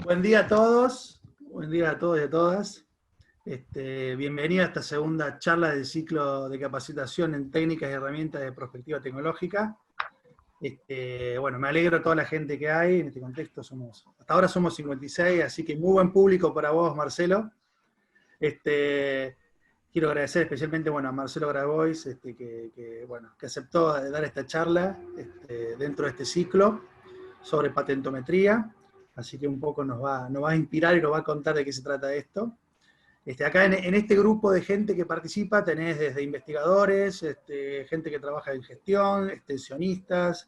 Buen día a todos, buen día a todos y a todas. Bienvenido a esta segunda charla del ciclo de capacitación en técnicas y herramientas de prospectiva tecnológica. Bueno, me alegro a toda la gente que hay en este contexto. Hasta ahora somos 56, así que muy buen público para vos, Marcelo. Quiero agradecer especialmente a Marcelo Grabois, que aceptó dar esta charla dentro de este ciclo sobre patentometría. Así que un poco nos va a inspirar y nos va a contar de qué se trata esto. Acá en este grupo de gente que participa tenés desde investigadores, gente que trabaja en gestión, extensionistas,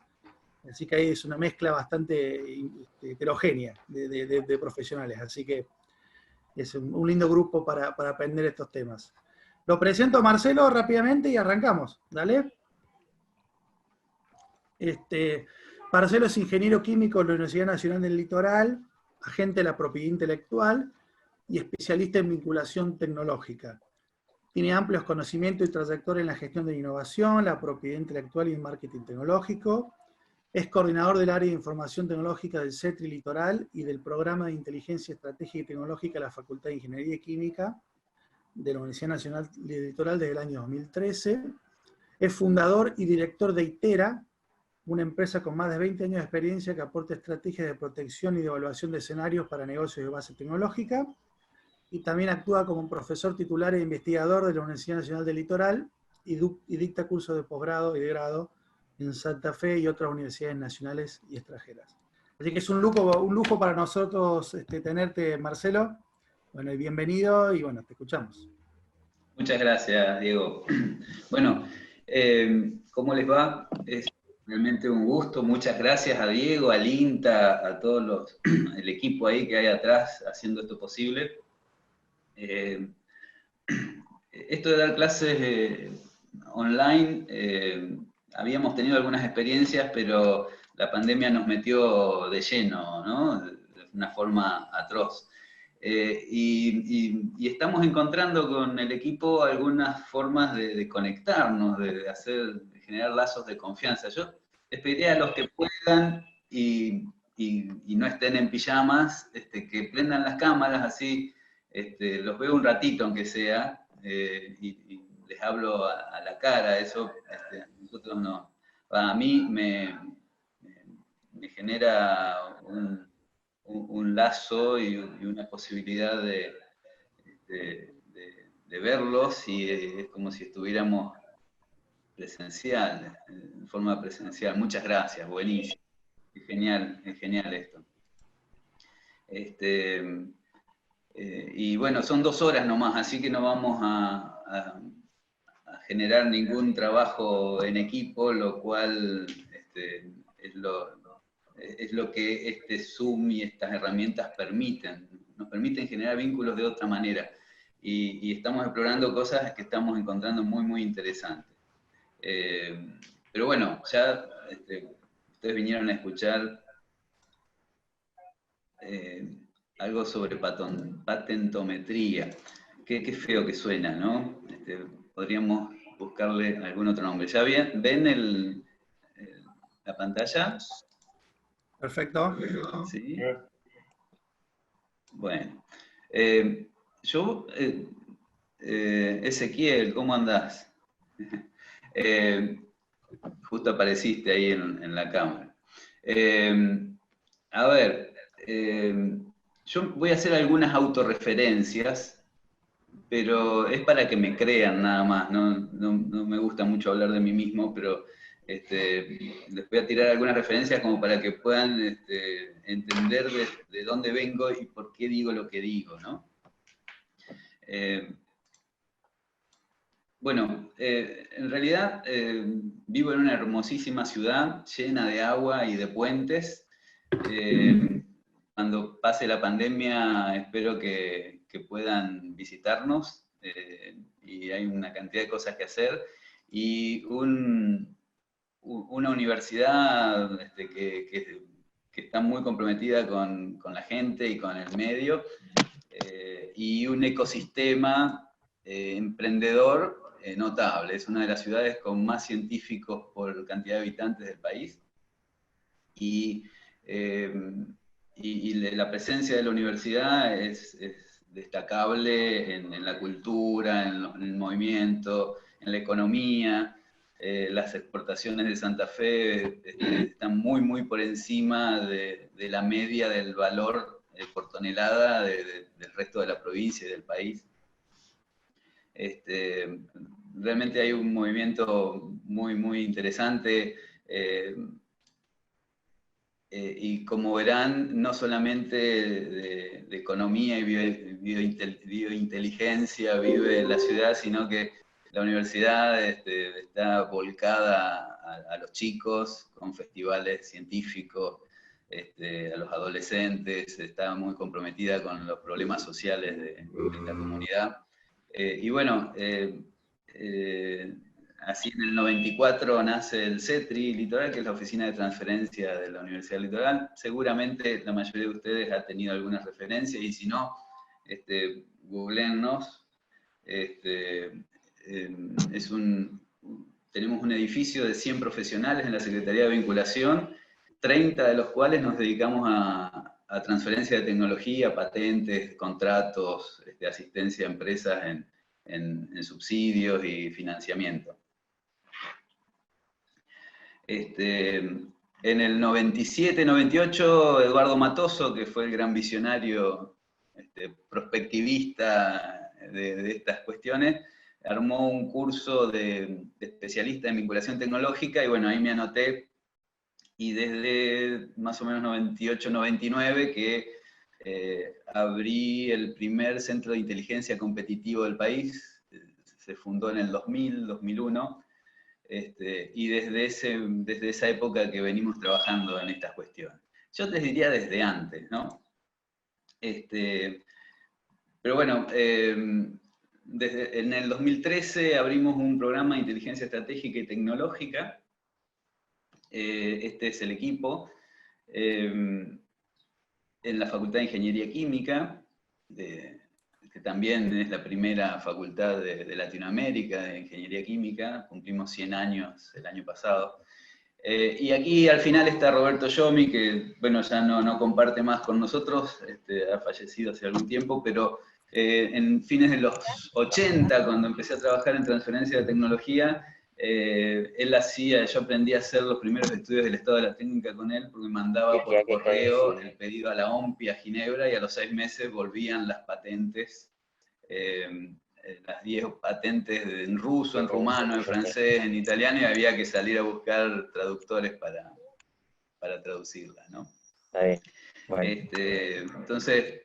así que ahí es una mezcla bastante heterogénea de profesionales, así que es un lindo grupo para aprender estos temas. Lo presento a Marcelo rápidamente y arrancamos, ¿dale? Marcelo es ingeniero químico de la Universidad Nacional del Litoral, agente de la propiedad intelectual y especialista en vinculación tecnológica. Tiene amplios conocimientos y trayectoria en la gestión de la innovación, la propiedad intelectual y el marketing tecnológico. Es coordinador del área de información tecnológica del CETRI Litoral y del programa de inteligencia estratégica y tecnológica de la Facultad de Ingeniería y Química de la Universidad Nacional del Litoral desde el año 2013. Es fundador y director de ITERA, una empresa con más de 20 años de experiencia que aporta estrategias de protección y de evaluación de escenarios para negocios de base tecnológica, y también actúa como un profesor titular e investigador de la Universidad Nacional del Litoral y dicta cursos de posgrado y de grado en Santa Fe y otras universidades nacionales y extranjeras. Así que es un lujo para nosotros tenerte, Marcelo. Bueno, y bienvenido, y bueno, te escuchamos. Muchas gracias, Diego. Bueno, ¿cómo les va? Es realmente un gusto. Muchas gracias a Diego, al INTA, a todos el equipo ahí que hay atrás haciendo esto posible. Esto de dar clases online, habíamos tenido algunas experiencias, pero la pandemia nos metió de lleno, ¿no? De una forma atroz. Y estamos encontrando con el equipo algunas formas de conectarnos, de generar lazos de confianza. Yo les pediría a los que puedan y no estén en pijamas, que prendan las cámaras, así los veo un ratito aunque sea, y les hablo a la cara. Eso nosotros no. A mí me genera un lazo y una posibilidad de verlos, y es como si estuviéramos presencial, en forma presencial. Muchas gracias, buenísimo. Es genial esto. Y bueno, son 2 horas nomás, así que no vamos a generar ningún trabajo en equipo, lo cual es lo que este Zoom y estas herramientas permiten. Nos permiten generar vínculos de otra manera. Y estamos explorando cosas que estamos encontrando muy, muy interesantes. Pero bueno, ya ustedes vinieron a escuchar algo sobre patentometría. Qué feo que suena, ¿no? Podríamos buscarle algún otro nombre. ¿Ya ven la pantalla? Perfecto. ¿Sí? Bueno. Ezequiel, ¿cómo andás? Justo apareciste ahí en la cámara. A ver, yo voy a hacer algunas autorreferencias, pero es para que me crean nada más. No me gusta mucho hablar de mí mismo, pero les voy a tirar algunas referencias como para que puedan entender de dónde vengo y por qué digo lo que digo, ¿no? Bueno, en realidad vivo en una hermosísima ciudad llena de agua y de puentes. Cuando pase la pandemia espero que puedan visitarnos, y hay una cantidad de cosas que hacer, y una universidad que está muy comprometida con la gente y con el medio, y un ecosistema emprendedor notable. Es una de las ciudades con más científicos por cantidad de habitantes del país. Y la presencia de la universidad es destacable en la cultura, en el movimiento, en la economía. Las exportaciones de Santa Fe están muy, muy por encima de la media del valor por tonelada del resto de la provincia y del país. Realmente hay un movimiento muy, muy interesante. Y como verán, no solamente de economía y biointeligencia vive la ciudad, sino que la universidad está volcada a los chicos, con festivales científicos, a los adolescentes, está muy comprometida con los problemas sociales de la comunidad. Y bueno, así en el 94 nace el CETRI Litoral, que es la Oficina de Transferencia de la Universidad Litoral. Seguramente la mayoría de ustedes ha tenido algunas referencias, y si no, googleennos. Tenemos un edificio de 100 profesionales en la Secretaría de Vinculación, 30 de los cuales nos dedicamos a transferencia de tecnología, patentes, contratos, asistencia a empresas en subsidios y financiamiento. En el 97-98, Eduardo Matoso, que fue el gran visionario prospectivista de estas cuestiones, armó un curso de especialista en vinculación tecnológica, y bueno, ahí me anoté, y desde más o menos 98-99 que abrí el primer centro de inteligencia competitivo del país. Se fundó en el 2000-2001, y desde esa época que venimos trabajando en estas cuestiones. Yo les diría desde antes, ¿no? Pero bueno, en el 2013 abrimos un programa de inteligencia estratégica y tecnológica. Este es el equipo. En la Facultad de Ingeniería Química, que también es la primera facultad de Latinoamérica de Ingeniería Química, cumplimos 100 años el año pasado. Y aquí al final está Roberto Yomi, que bueno, ya no comparte más con nosotros, ha fallecido hace algún tiempo, pero en fines de los 80, cuando empecé a trabajar en transferencia de tecnología, yo aprendí a hacer los primeros estudios del estado de la técnica con él, porque mandaba por correo el pedido a la OMPI, a Ginebra, y a los 6 meses volvían las patentes, las 10 patentes en ruso, en rumano, en francés, en italiano, y había que salir a buscar traductores para traducirlas, ¿no? Está bien. Bueno. Entonces,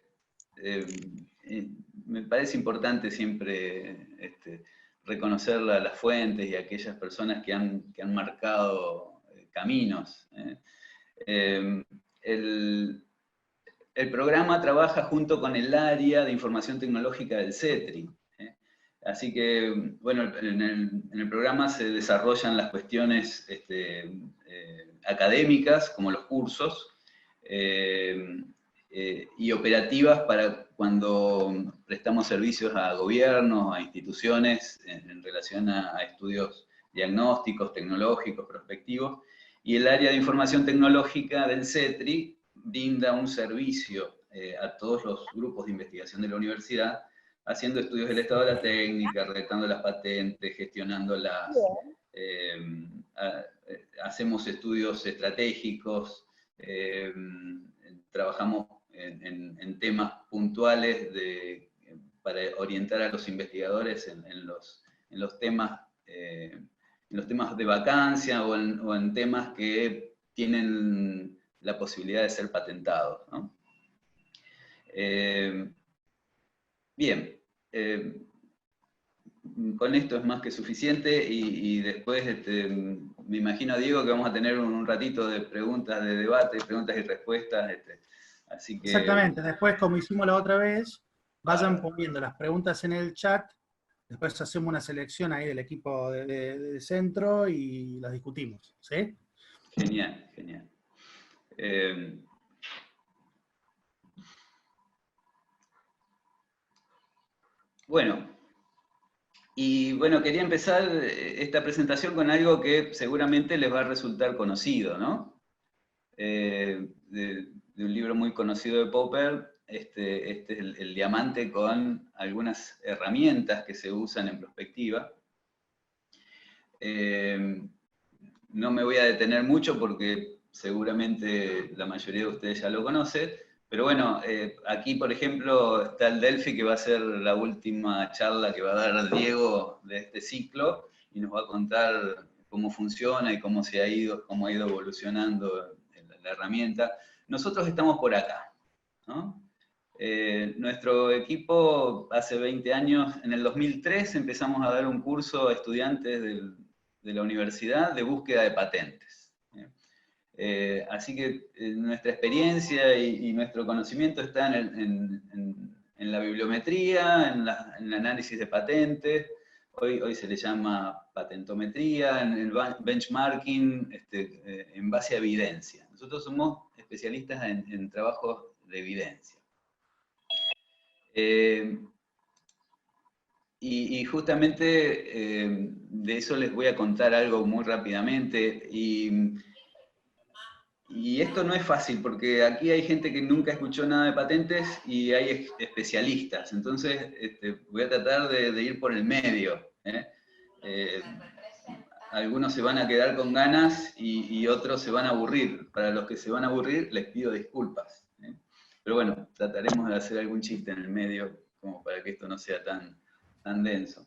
me parece importante siempre reconocer las fuentes y aquellas personas que han marcado caminos. El programa trabaja junto con el área de información tecnológica del CETRI. Así que, bueno, en el programa se desarrollan las cuestiones académicas, como los cursos, y operativas para cuando prestamos servicios a gobiernos, a instituciones en relación a estudios diagnósticos, tecnológicos, prospectivos. Y el área de información tecnológica del CETRI brinda un servicio a todos los grupos de investigación de la universidad, haciendo estudios del estado de la técnica, redactando las patentes, gestionándolas. Hacemos estudios estratégicos, trabajamos en temas puntuales para orientar a los investigadores en los temas de vacancia o en temas que tienen la posibilidad de ser patentados, ¿no? Bien, con esto es más que suficiente, y después me imagino, Diego, que vamos a tener un ratito de preguntas, de debate, preguntas y respuestas. Así que, exactamente, después, como hicimos la otra vez, vayan poniendo las preguntas en el chat, después hacemos una selección ahí del equipo de centro y las discutimos, ¿sí? Genial, genial. Bueno, quería empezar esta presentación con algo que seguramente les va a resultar conocido, ¿no? de un libro muy conocido de Popper. Este es el diamante con algunas herramientas que se usan en prospectiva. No me voy a detener mucho porque seguramente la mayoría de ustedes ya lo conocen, pero bueno, aquí por ejemplo está el Delphi, que va a ser la última charla que va a dar Diego de este ciclo, y nos va a contar cómo funciona y cómo ha ido evolucionando la herramienta. Nosotros estamos por acá, ¿no? Nuestro equipo hace 20 años, en el 2003, empezamos a dar un curso a estudiantes de la universidad de búsqueda de patentes. Así que nuestra experiencia y nuestro conocimiento está en la bibliometría, en el análisis de patentes. Hoy se le llama patentometría, en el benchmarking, en base a evidencia. Nosotros somos especialistas en trabajos de evidencia. Y justamente de eso les voy a contar algo muy rápidamente. Y esto no es fácil, porque aquí hay gente que nunca escuchó nada de patentes y hay especialistas. Entonces voy a tratar de ir por el medio. Algunos se van a quedar con ganas y otros se van a aburrir. Para los que se van a aburrir, les pido disculpas. Pero bueno, trataremos de hacer algún chiste en el medio, como para que esto no sea tan denso.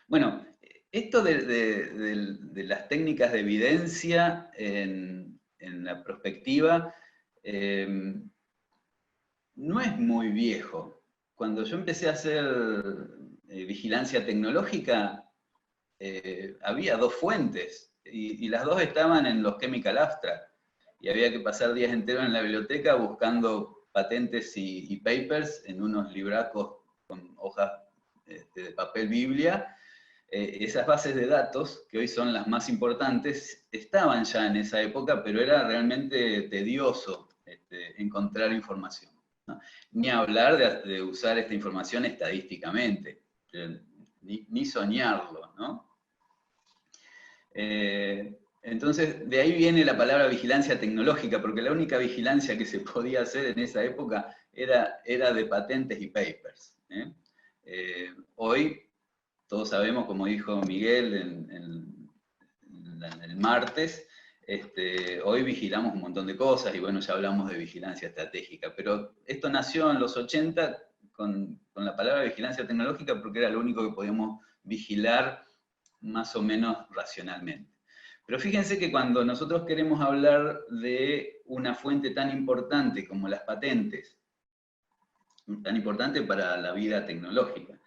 Bueno, esto de las técnicas de evidencia en la prospectiva no es muy viejo. Cuando yo empecé a hacer vigilancia tecnológica, había dos fuentes, y las dos estaban en los Chemical Abstract, y había que pasar días enteros en la biblioteca buscando patentes y papers en unos libracos con hojas de papel Biblia. Esas bases de datos, que hoy son las más importantes, estaban ya en esa época, pero era realmente tedioso encontrar información, ¿no? Ni hablar de usar esta información estadísticamente, ni soñarlo, ¿no? Entonces, de ahí viene la palabra vigilancia tecnológica, porque la única vigilancia que se podía hacer en esa época era de patentes y papers. Hoy, todos sabemos, como dijo Miguel el martes, hoy vigilamos un montón de cosas, y bueno, ya hablamos de vigilancia estratégica, pero esto nació en los 80 con la palabra vigilancia tecnológica, porque era lo único que podíamos vigilar más o menos racionalmente. Pero fíjense que cuando nosotros queremos hablar de una fuente tan importante como las patentes, tan importante para la vida tecnológica,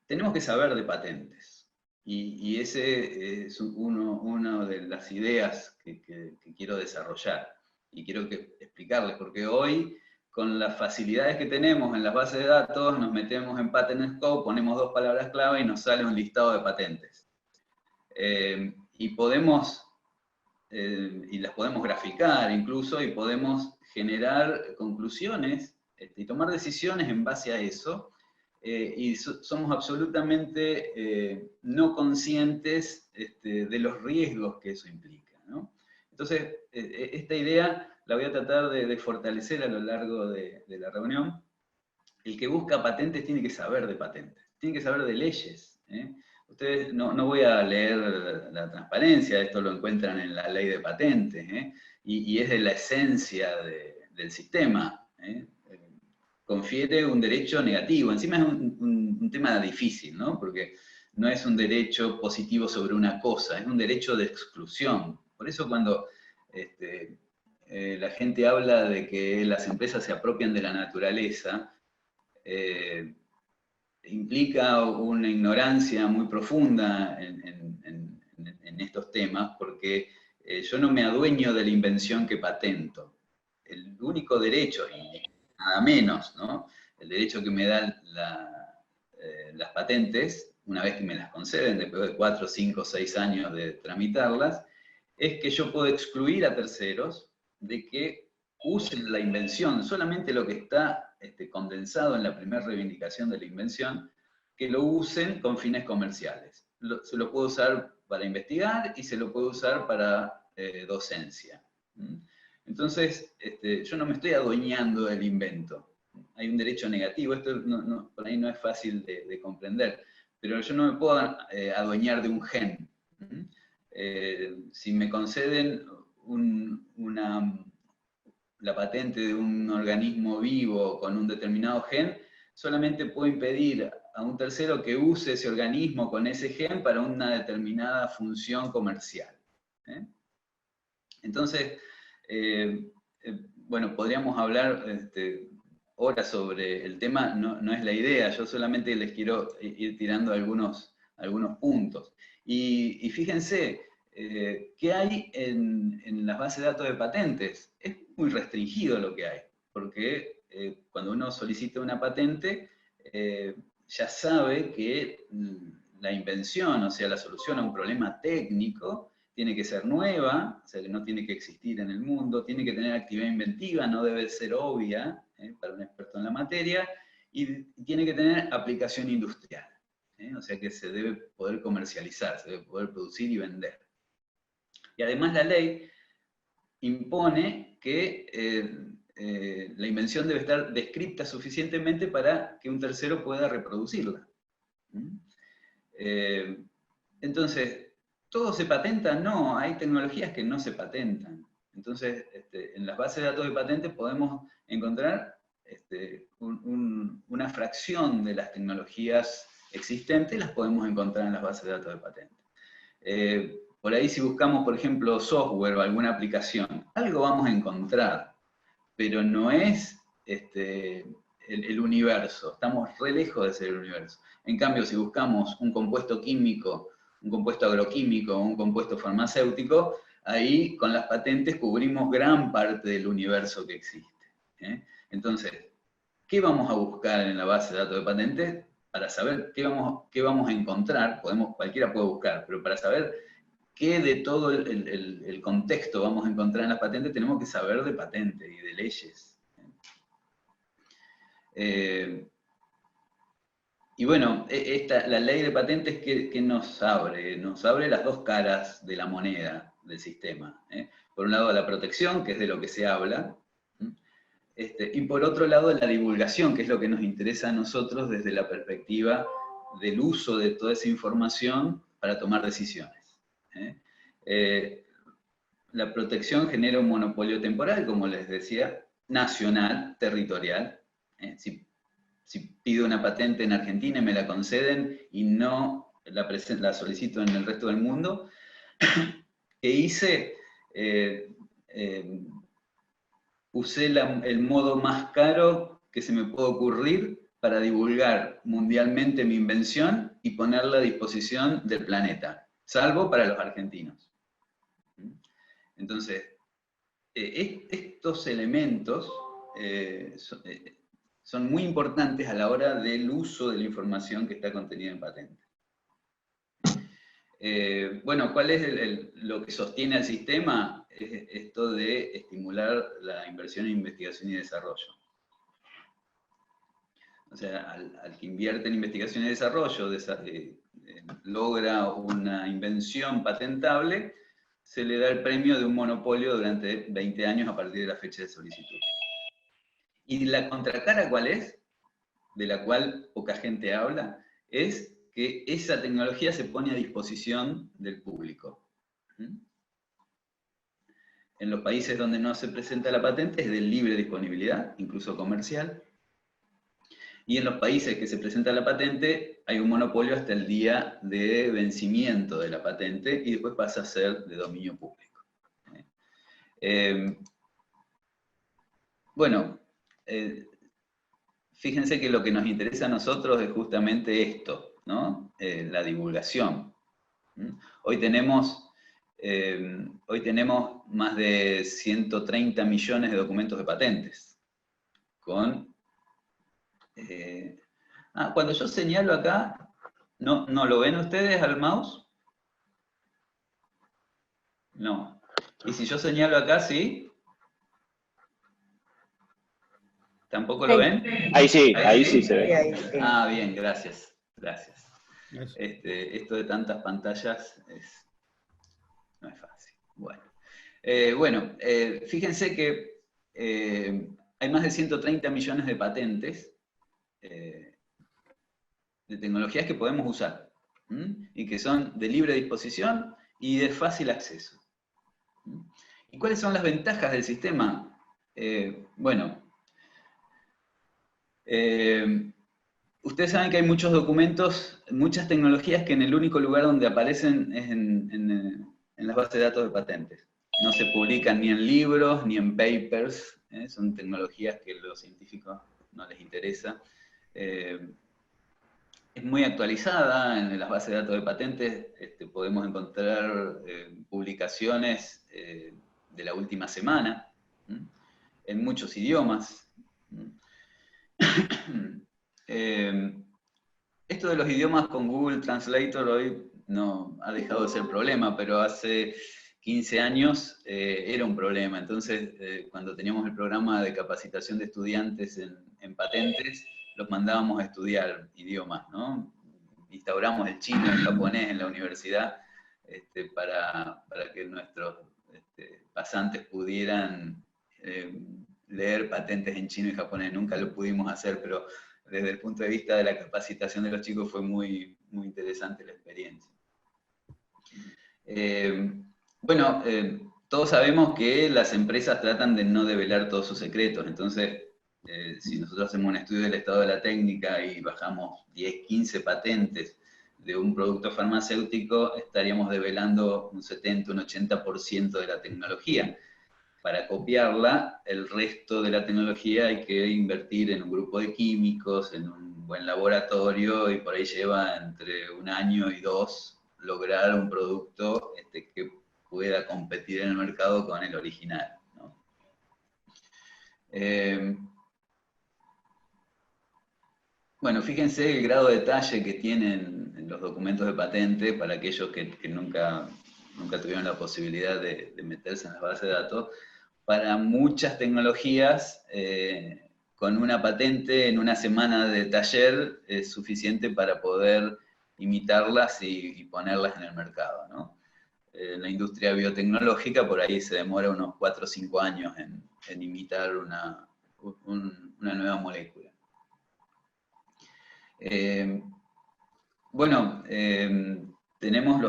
tenemos que saber de patentes. Y ese es una de las ideas que quiero desarrollar. Y quiero explicarles, porque hoy, con las facilidades que tenemos en las bases de datos, nos metemos en Patent Scope, ponemos dos palabras clave y nos sale un listado de patentes. Y las podemos graficar incluso, y podemos generar conclusiones y tomar decisiones en base a eso. Y somos absolutamente no conscientes de los riesgos que eso implica, ¿no? Entonces, esta idea la voy a tratar de fortalecer a lo largo de la reunión. El que busca patentes tiene que saber de patentes, tiene que saber de leyes. Ustedes, no voy a leer la transparencia, esto lo encuentran en la ley de patentes, y es de la esencia del sistema. Confiere un derecho negativo. Encima es un tema difícil, ¿no? Porque no es un derecho positivo sobre una cosa, es un derecho de exclusión. Por eso cuando la gente habla de que las empresas se apropian de la naturaleza, implica una ignorancia muy profunda en estos temas, porque yo no me adueño de la invención que patento. El único derecho, y nada menos, ¿no? El derecho que me dan las patentes, una vez que me las conceden, después de 4, 5, 6 años de tramitarlas, es que yo puedo excluir a terceros de que usen la invención, solamente lo que está condensado en la primera reivindicación de la invención, que lo usen con fines comerciales. Se lo puedo usar para investigar y se lo puede usar para docencia. Entonces, yo no me estoy adueñando del invento. Hay un derecho negativo, esto por ahí no es fácil de comprender, pero yo no me puedo adueñar de un gen. Si me conceden la patente de un organismo vivo con un determinado gen, solamente puedo impedir a un tercero que use ese organismo con ese gen para una determinada función comercial. Entonces, bueno, podríamos hablar horas sobre el tema, no es la idea, yo solamente les quiero ir tirando algunos puntos. Y fíjense, ¿qué hay en las bases de datos de patentes? Es muy restringido lo que hay, porque cuando uno solicita una patente, ya sabe que la invención, o sea, la solución a un problema técnico, tiene que ser nueva, o sea, que no tiene que existir en el mundo, tiene que tener actividad inventiva, no debe ser obvia para un experto en la materia, y tiene que tener aplicación industrial, o sea que se debe poder comercializar, se debe poder producir y vender. Y además la ley impone que la invención debe estar descripta suficientemente para que un tercero pueda reproducirla. Entonces, ¿todo se patenta? No, hay tecnologías que no se patentan. Entonces, en las bases de datos de patentes podemos encontrar una fracción de las tecnologías existentes, las podemos encontrar en las bases de datos de patentes. Por ahí si buscamos, por ejemplo, software o alguna aplicación, algo vamos a encontrar, pero no es el universo, estamos re lejos de ser el universo. En cambio, si buscamos un compuesto químico, un compuesto agroquímico, un compuesto farmacéutico, ahí con las patentes cubrimos gran parte del universo que existe. Entonces, ¿qué vamos a buscar en la base de datos de patentes? Para saber qué vamos a encontrar, cualquiera puede buscar, pero para saber qué de todo el contexto vamos a encontrar en las patentes, tenemos que saber de patentes y de leyes. Y bueno, la ley de patentes que nos abre las dos caras de la moneda del sistema. Por un lado la protección, que es de lo que se habla, y por otro lado la divulgación, que es lo que nos interesa a nosotros desde la perspectiva del uso de toda esa información para tomar decisiones. La protección genera un monopolio temporal, como les decía, nacional, territorial. Si pido una patente en Argentina y me la conceden y no la solicito en el resto del mundo, ¿qué hice? Usé el modo más caro que se me puede ocurrir para divulgar mundialmente mi invención y ponerla a disposición del planeta, salvo para los argentinos. Entonces, estos elementos son muy importantes a la hora del uso de la información que está contenida en patente. Bueno, ¿cuál es lo que sostiene al sistema? Es esto de estimular la inversión en investigación y desarrollo. O sea, al que invierte en investigación y desarrollo, logra una invención patentable, se le da el premio de un monopolio durante 20 años a partir de la fecha de solicitud. ¿Y la contracara cuál es? De la cual poca gente habla, es que esa tecnología se pone a disposición del público. En los países donde no se presenta la patente es de libre disponibilidad, incluso comercial. Y en los países que se presenta la patente hay un monopolio hasta el día de vencimiento de la patente y después pasa a ser de dominio público. Bueno, fíjense que lo que nos interesa a nosotros es justamente esto, ¿no? La divulgación. Hoy tenemos más de 130 millones de documentos de patentes. Cuando yo señalo acá, ¿no lo ven ustedes al mouse? No. ¿Y si yo señalo acá, sí? ¿Tampoco lo ven? Ahí sí se ve. Bien, gracias. Esto de tantas pantallas es Bueno, fíjense que hay más de 130 millones de patentes de tecnologías que podemos usar, y que son de libre disposición y de fácil acceso. ¿Y cuáles son las ventajas del sistema? Bueno, ustedes saben que hay muchos documentos, muchas tecnologías que en el único lugar donde aparecen es en las bases de datos de patentes. No se publican ni en libros ni en papers, son tecnologías que a los científicos no les interesa. Es muy actualizada en las bases de datos de patentes, podemos encontrar publicaciones de la última semana, en muchos idiomas. Esto de los idiomas con Google Translator hoy no ha dejado de ser problema, pero hace 15 años era un problema. Entonces, cuando teníamos el programa de capacitación de estudiantes en patentes, los mandábamos a estudiar idiomas, ¿no? Instauramos el chino y el japonés en la universidad para que nuestros pasantes pudieran leer patentes en chino y japonés. Nunca lo pudimos hacer, pero desde el punto de vista de la capacitación de los chicos fue muy, muy interesante la experiencia. Bueno, todos sabemos que las empresas tratan de no develar todos sus secretos, entonces si nosotros hacemos un estudio del estado de la técnica y bajamos 10, 15 patentes de un producto farmacéutico, estaríamos develando un 70, un 80% de la tecnología. Para copiarla, el resto de la tecnología hay que invertir en un grupo de químicos, en un buen laboratorio, y por ahí lleva entre 1 año y 2 lograr un producto que pueda competir en el mercado con el original, ¿no? Bueno, fíjense el grado de detalle que tienen en los documentos de patente para aquellos que nunca tuvieron la posibilidad de meterse en las bases de datos. Para muchas tecnologías, con una patente en una semana de taller es suficiente para poder imitarlas y ponerlas en el mercado, ¿no? En la industria biotecnológica por ahí se demora unos 4 o 5 años en imitar una nueva molécula. Bueno, tenemos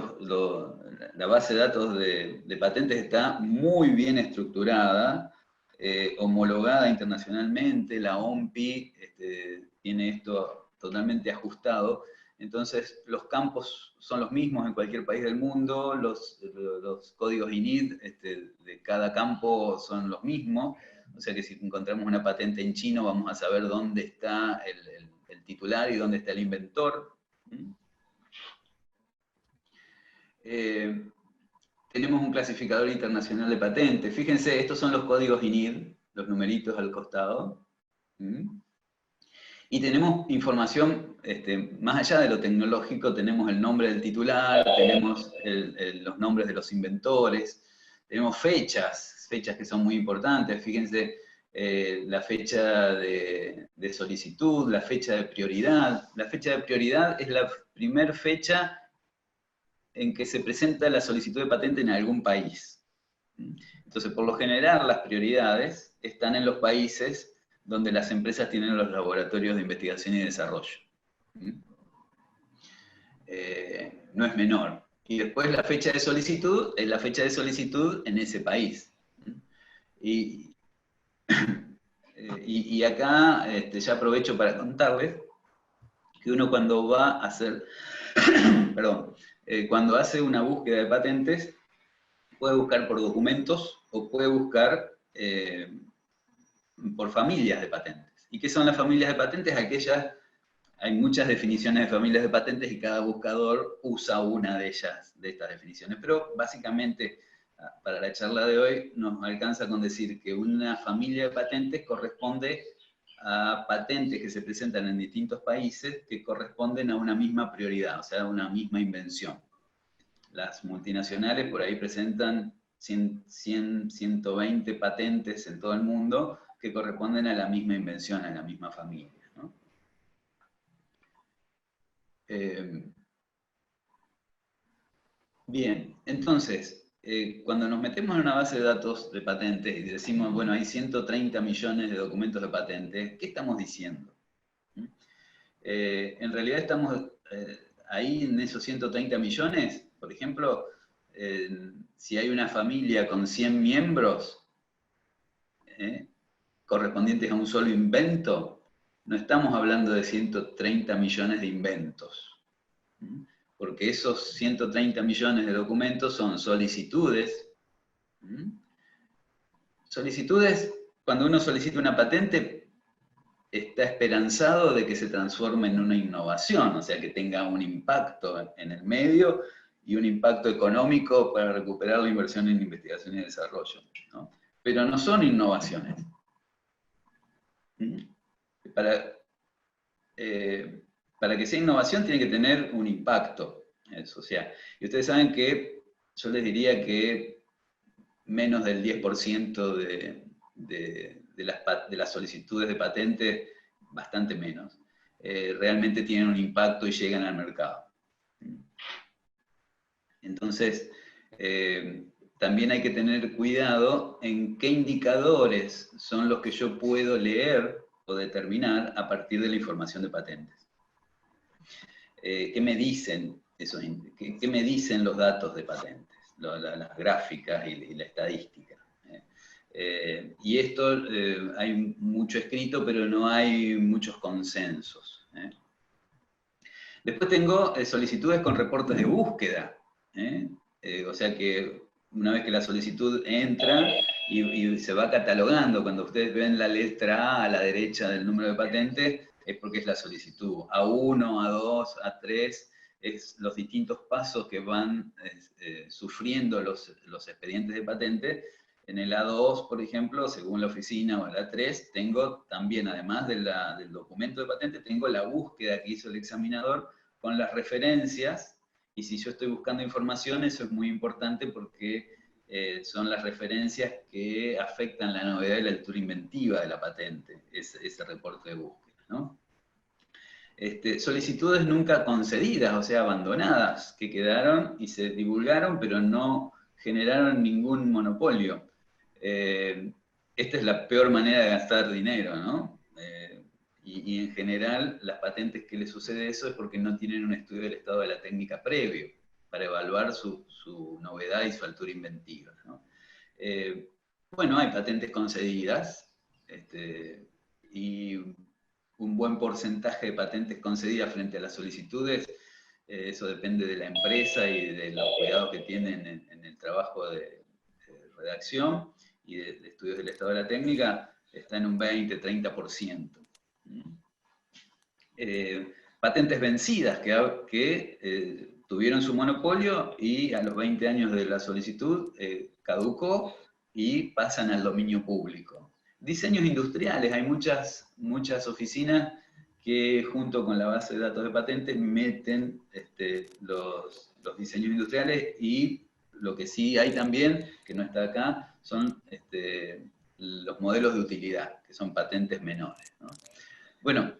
la base de datos de patentes está muy bien estructurada, homologada internacionalmente, la OMPI tiene esto totalmente ajustado, entonces los campos son los mismos en cualquier país del mundo, los códigos INID de cada campo son los mismos, o sea que si encontramos una patente en chino vamos a saber dónde está el titular y dónde está el inventor. Tenemos un clasificador internacional de patentes. Fíjense, estos son los códigos INID, los numeritos al costado. Y tenemos información, más allá de lo tecnológico, tenemos el nombre del titular, tenemos los nombres de los inventores, tenemos fechas que son muy importantes. Fíjense, la fecha de solicitud, la fecha de prioridad. La fecha de prioridad es la primera fecha en que se presenta la solicitud de patente en algún país. Entonces, por lo general, las prioridades están en los países donde las empresas tienen los laboratorios de investigación y desarrollo. No es menor. Y después la fecha de solicitud es la fecha de solicitud en ese país. Y acá ya aprovecho para contarles que uno cuando va a hacer, perdón, cuando hace una búsqueda de patentes, puede buscar por documentos o puede buscar por familias de patentes. ¿Y qué son las familias de patentes? Aquellas, hay muchas definiciones de familias de patentes y cada buscador usa una de ellas, de estas definiciones. Pero básicamente, para la charla de hoy, nos alcanza con decir que una familia de patentes corresponde a patentes que se presentan en distintos países que corresponden a una misma prioridad, o sea, a una misma invención. Las multinacionales por ahí presentan 100, 120 patentes en todo el mundo que corresponden a la misma invención, a la misma familia, ¿no? Bien, entonces, cuando nos metemos en una base de datos de patentes y decimos, bueno, hay 130 millones de documentos de patentes, ¿qué estamos diciendo? En realidad estamos ahí en esos 130 millones, por ejemplo, si hay una familia con 100 miembros correspondientes a un solo invento, no estamos hablando de 130 millones de inventos. Porque esos 130 millones de documentos son solicitudes. Solicitudes, cuando uno solicita una patente, está esperanzado de que se transforme en una innovación, o sea, que tenga un impacto en el medio y un impacto económico para recuperar la inversión en investigación y desarrollo, ¿no? Pero no son innovaciones. Para que sea innovación tiene que tener un impacto social. Y ustedes saben que yo les diría que menos del 10% de las solicitudes de patente, bastante menos, realmente tienen un impacto y llegan al mercado. Entonces, también hay que tener cuidado en qué indicadores son los que yo puedo leer o determinar a partir de la información de patentes. ¿Qué me dicen qué me dicen los datos de patentes? Las gráficas y la estadística. Y esto hay mucho escrito, pero no hay muchos consensos. Después tengo solicitudes con reportes de búsqueda. O sea que una vez que la solicitud entra y se va catalogando, cuando ustedes ven la letra A la derecha del número de patente, es porque es la solicitud. A1, A2, A3, es los distintos pasos que van sufriendo los expedientes de patente. En el A2, por ejemplo, según la oficina, o el A3, tengo también, además del documento de patente, tengo la búsqueda que hizo el examinador con las referencias, y si yo estoy buscando información, eso es muy importante porque son las referencias que afectan la novedad y la altura inventiva de la patente, ese reporte de búsqueda, ¿no? Solicitudes nunca concedidas, o sea, abandonadas, que quedaron y se divulgaron, pero no generaron ningún monopolio. Esta es la peor manera de gastar dinero, ¿no? Y en general, las patentes que les sucede eso es porque no tienen un estudio del estado de la técnica previo para evaluar su novedad y su altura inventiva, ¿no? Bueno, hay patentes concedidas, y un buen porcentaje de patentes concedidas frente a las solicitudes, eso depende de la empresa y de los cuidados que tienen en el trabajo de redacción y de estudios del estado de la técnica, está en un 20-30%. Patentes vencidas que tuvieron su monopolio y a los 20 años de la solicitud caducó y pasan al dominio público. Diseños industriales, hay muchas oficinas que junto con la base de datos de patentes meten los diseños industriales, y lo que sí hay también, que no está acá, son los modelos de utilidad, que son patentes menores, ¿no? Bueno,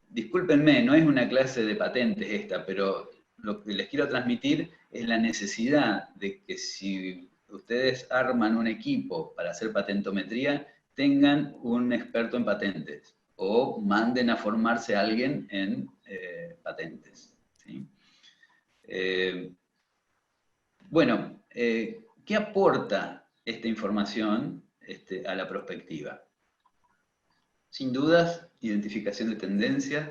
discúlpenme, no es una clase de patentes esta, pero lo que les quiero transmitir es la necesidad de que si ustedes arman un equipo para hacer patentometría, tengan un experto en patentes o manden a formarse a alguien en patentes, ¿sí? Bueno, ¿qué aporta esta información a la prospectiva? Sin dudas, identificación de tendencias.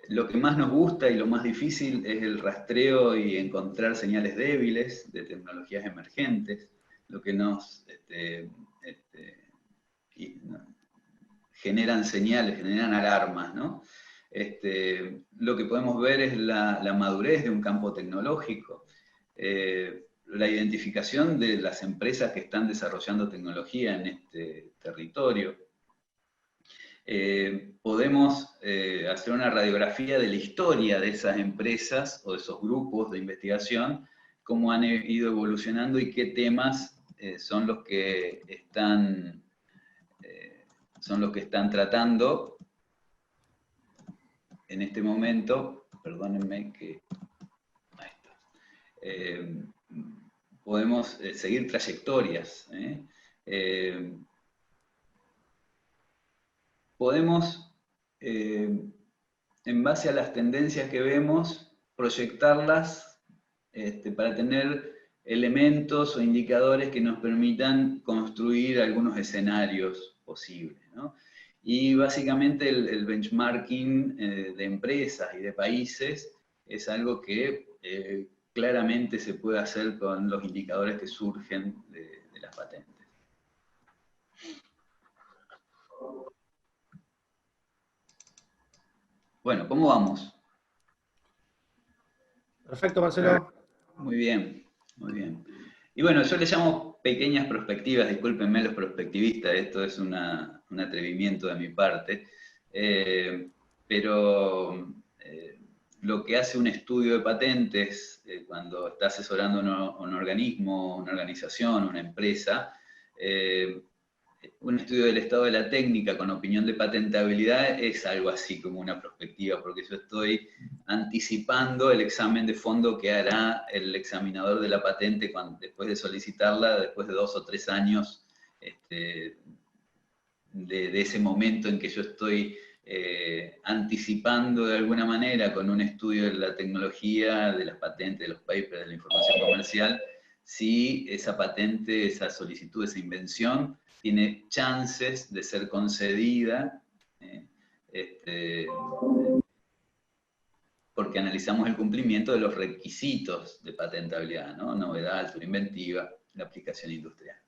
Lo que más nos gusta y lo más difícil es el rastreo y encontrar señales débiles de tecnologías emergentes, lo que nos generan señales, generan alarmas, ¿no? Lo que podemos ver es la madurez de un campo tecnológico, la identificación de las empresas que están desarrollando tecnología en este territorio. Podemos hacer una radiografía de la historia de esas empresas o de esos grupos de investigación, cómo han ido evolucionando y qué temas son los que están tratando en este momento. Perdónenme que... Ahí está. podemos seguir trayectorias. Podemos, en base a las tendencias que vemos, proyectarlas para tener elementos o indicadores que nos permitan construir algunos escenarios posibles, ¿no? Y básicamente el benchmarking de empresas y de países es algo que claramente se puede hacer con los indicadores que surgen de las patentes. Bueno, ¿cómo vamos? Perfecto, Marcelo. Muy bien, muy bien. Y bueno, yo le llamo pequeñas perspectivas, discúlpenme los perspectivistas, esto es un atrevimiento de mi parte, pero lo que hace un estudio de patentes cuando está asesorando un organismo, una organización, una empresa, un estudio del estado de la técnica con opinión de patentabilidad es algo así como una perspectiva, porque yo estoy anticipando el examen de fondo que hará el examinador de la patente después de solicitarla, después de 2 o 3 años de ese momento en que yo estoy anticipando de alguna manera con un estudio de la tecnología, de las patentes, de los papers, de la información comercial, si esa patente, esa solicitud, esa invención tiene chances de ser concedida, porque analizamos el cumplimiento de los requisitos de patentabilidad, ¿no? Novedad, altura inventiva, la aplicación industrial.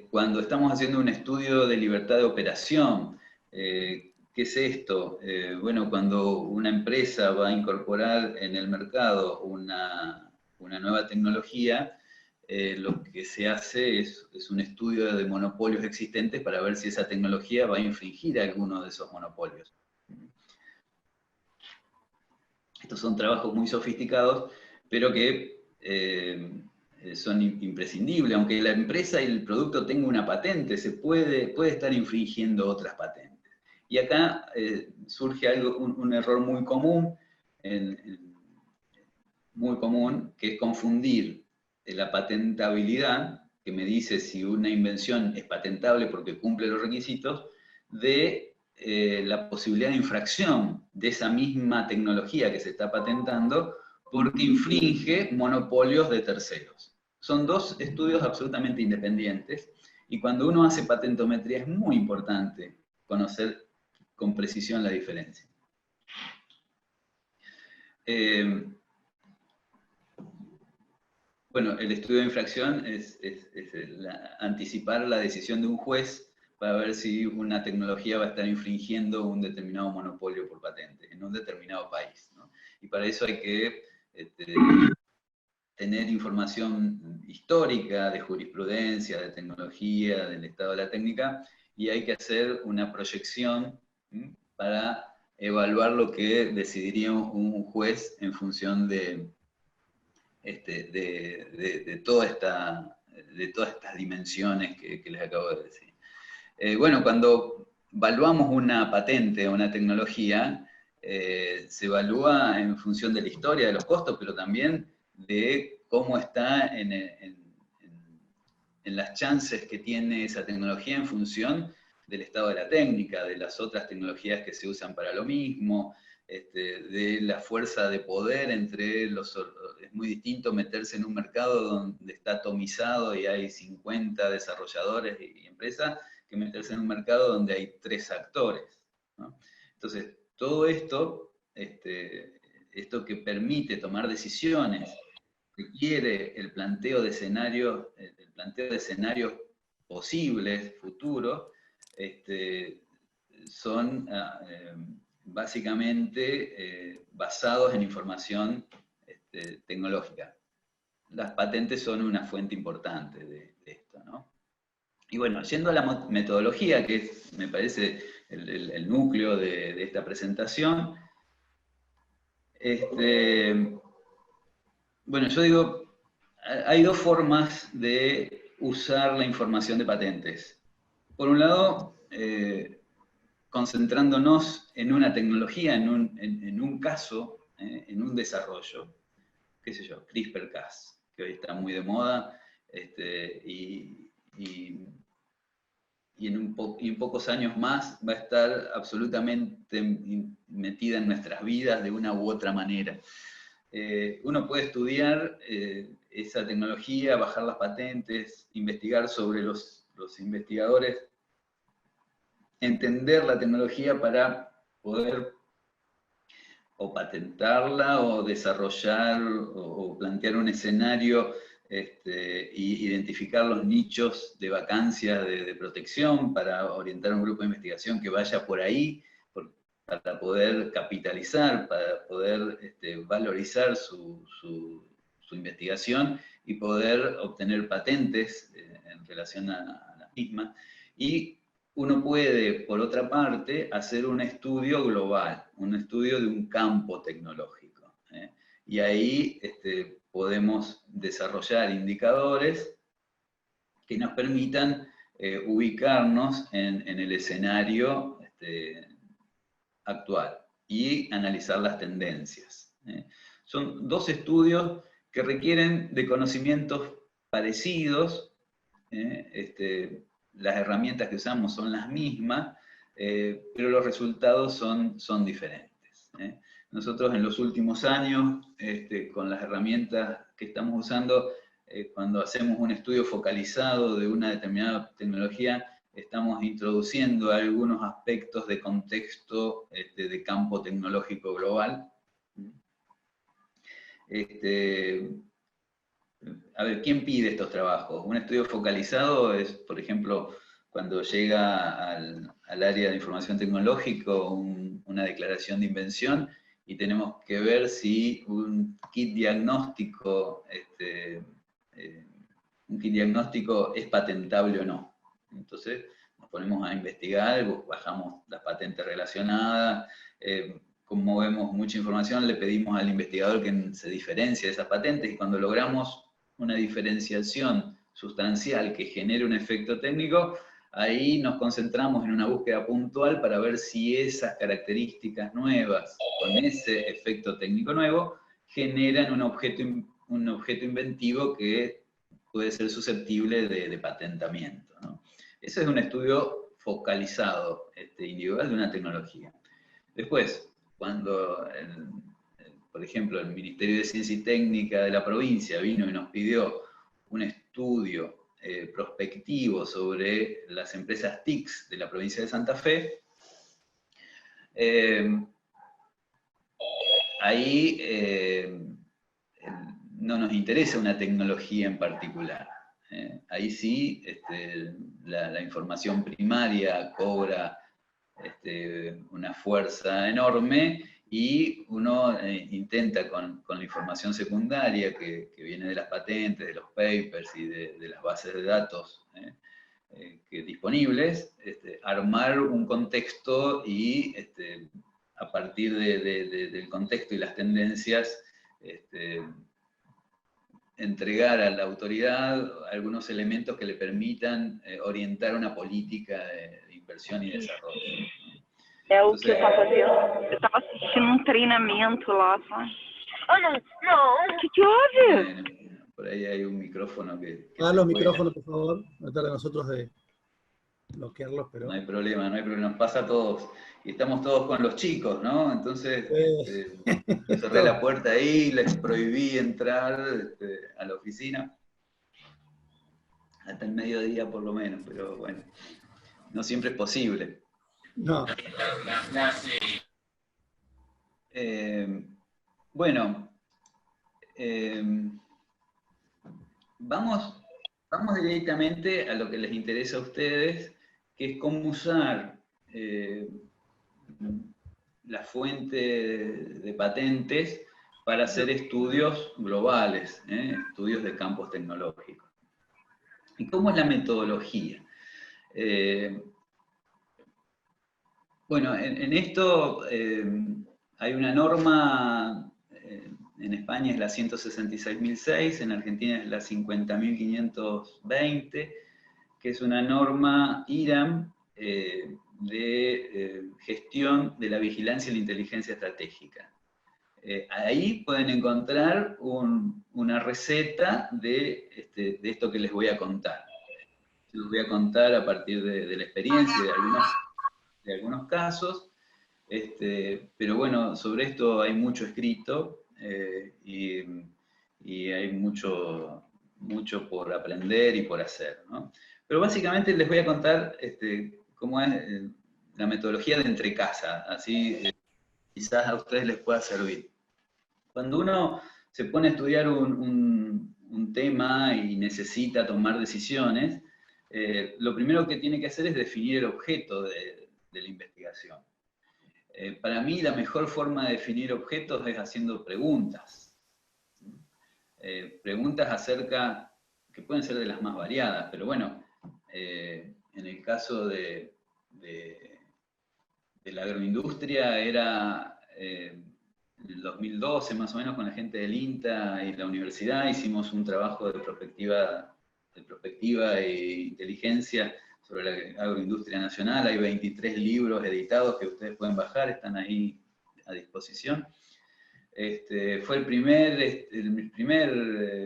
Cuando estamos haciendo un estudio de libertad de operación, ¿qué es esto? Bueno, cuando una empresa va a incorporar en el mercado una nueva tecnología, lo que se hace es un estudio de monopolios existentes para ver si esa tecnología va a infringir alguno de esos monopolios. Estos son trabajos muy sofisticados, pero que son imprescindibles. Aunque la empresa y el producto tenga una patente, se puede estar infringiendo otras patentes. Y acá surge un error muy común, que es confundir la patentabilidad, que me dice si una invención es patentable porque cumple los requisitos, de la posibilidad de infracción de esa misma tecnología que se está patentando porque infringe monopolios de terceros. Son dos estudios absolutamente independientes y cuando uno hace patentometría es muy importante conocer con precisión la diferencia. Bueno, el estudio de infracción es anticipar la decisión de un juez para ver si una tecnología va a estar infringiendo un determinado monopolio por patente en un determinado país, ¿no? Y para eso hay que tener información histórica, de jurisprudencia, de tecnología, del estado de la técnica, y hay que hacer una proyección para evaluar lo que decidiría un juez en función de todas estas dimensiones que les acabo de decir. Bueno, cuando evaluamos una patente o una tecnología, se evalúa en función de la historia, de los costos, pero también de cómo está en las chances que tiene esa tecnología en función del estado de la técnica, de las otras tecnologías que se usan para lo mismo, de la fuerza de poder entre los... Es muy distinto meterse en un mercado donde está atomizado y hay 50 desarrolladores y empresas, que meterse en un mercado donde hay 3 actores, ¿no? Entonces, todo esto, esto que permite tomar decisiones, requiere el planteo de escenarios posibles, futuros, son básicamente basados en información tecnológica. Las patentes son una fuente importante de esto, ¿no? Y bueno, yendo a la metodología, que me parece el núcleo de esta presentación, bueno, yo digo, hay 2 formas de usar la información de patentes. Por un lado, concentrándonos en una tecnología, en un caso, en un desarrollo, qué sé yo, CRISPR-Cas, que hoy está muy de moda, y en pocos años más va a estar absolutamente metida en nuestras vidas de una u otra manera. Uno puede estudiar esa tecnología, bajar las patentes, investigar sobre los investigadores, entender la tecnología para poder o patentarla o desarrollar o plantear un escenario y identificar los nichos de vacancias de protección para orientar un grupo de investigación que vaya por ahí, para poder capitalizar, para poder valorizar su investigación y poder obtener patentes en relación a la misma. Y uno puede, por otra parte, hacer un estudio global, un estudio de un campo tecnológico. Y ahí podemos desarrollar indicadores que nos permitan ubicarnos en el escenario actual y analizar las tendencias. Son dos estudios que requieren de conocimientos parecidos. Las herramientas que usamos son las mismas, pero los resultados son diferentes. Nosotros en los últimos años, con las herramientas que estamos usando, cuando hacemos un estudio focalizado de una determinada tecnología, estamos introduciendo algunos aspectos de contexto de campo tecnológico global. A ver, ¿quién pide estos trabajos? Un estudio focalizado es, por ejemplo, cuando llega al área de información tecnológica una declaración de invención y tenemos que ver si un kit diagnóstico es patentable o no. Entonces nos ponemos a investigar, bajamos las patentes relacionadas, conmovemos mucha información, le pedimos al investigador que se diferencie de esas patentes, y cuando logramos una diferenciación sustancial que genere un efecto técnico, ahí nos concentramos en una búsqueda puntual para ver si esas características nuevas, con ese efecto técnico nuevo, generan un objeto inventivo que puede ser susceptible de patentamiento, ¿no? Ese es un estudio focalizado, individual de una tecnología. Después, cuando, por ejemplo, el Ministerio de Ciencia y Técnica de la provincia vino y nos pidió un estudio prospectivo sobre las empresas TICs de la provincia de Santa Fe, ahí no nos interesa una tecnología en particular. Ahí sí la información primaria cobra una fuerza enorme, y uno intenta con la información secundaria que viene de las patentes, de los papers y de las bases de datos disponibles, armar un contexto y a partir del contexto y las tendencias, entregar a la autoridad algunos elementos que le permitan orientar una política de inversión y desarrollo. É o que eu estava fazendo. Eu estava assistindo treinamento lá, sabe? Olha, não. O que houve? Por ahí hay un micrófono que los micrófonos, por favor. Tratar de nosotros de bloquearlos, pero... No hay problema, nos pasa a todos. Y estamos todos con los chicos, ¿no? Entonces, cerré la puerta ahí, les prohibí entrar a la oficina. Hasta el mediodía por lo menos, pero bueno, no siempre es posible. No. Bueno, vamos directamente a lo que les interesa a ustedes, que es cómo usar la fuente de patentes para hacer estudios globales, estudios de campos tecnológicos. ¿Y cómo es la metodología? Bueno, en esto hay una norma, en España es la 166.006, en Argentina es la 50.520, que es una norma IRAM de gestión de la vigilancia y la inteligencia estratégica. Ahí pueden encontrar una receta de esto que les voy a contar. Les voy a contar a partir de la experiencia de algunos casos, pero bueno, sobre esto hay mucho escrito y hay mucho por aprender y por hacer, ¿no? Pero básicamente les voy a contar cómo es la metodología de entrecasa, así quizás a ustedes les pueda servir. Cuando uno se pone a estudiar un tema y necesita tomar decisiones, lo primero que tiene que hacer es definir el objeto de la investigación. Para mí la mejor forma de definir objetos es haciendo preguntas. Preguntas acerca, que pueden ser de las más variadas, pero bueno, en el caso de la agroindustria era en el 2012 más o menos con la gente del INTA y la universidad hicimos un trabajo de prospectiva e inteligencia sobre la agroindustria nacional. Hay 23 libros editados que ustedes pueden bajar, están ahí a disposición. Fue el primer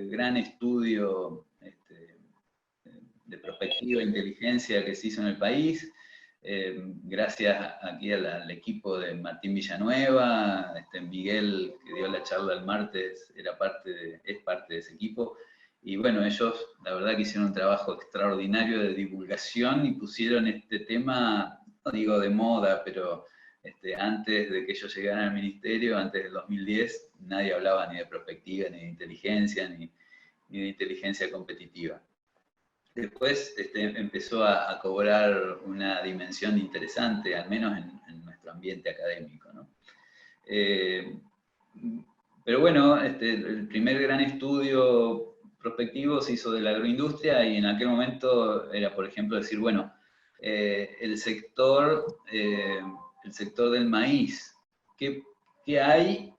gran estudio de prospectiva e inteligencia que se hizo en el país. Gracias aquí al equipo de Martín Villanueva, Miguel, que dio la charla el martes, es parte de ese equipo. Y bueno, ellos la verdad que hicieron un trabajo extraordinario de divulgación y pusieron este tema, no digo de moda, pero antes de que ellos llegaran al ministerio, antes del 2010, nadie hablaba ni de prospectiva, ni de inteligencia, ni de inteligencia competitiva. Después empezó a cobrar una dimensión interesante, al menos en nuestro ambiente académico, ¿no? Pero bueno, el primer gran estudio prospectivo se hizo de la agroindustria y en aquel momento era, por ejemplo, decir, bueno, el sector del maíz, ¿qué hay?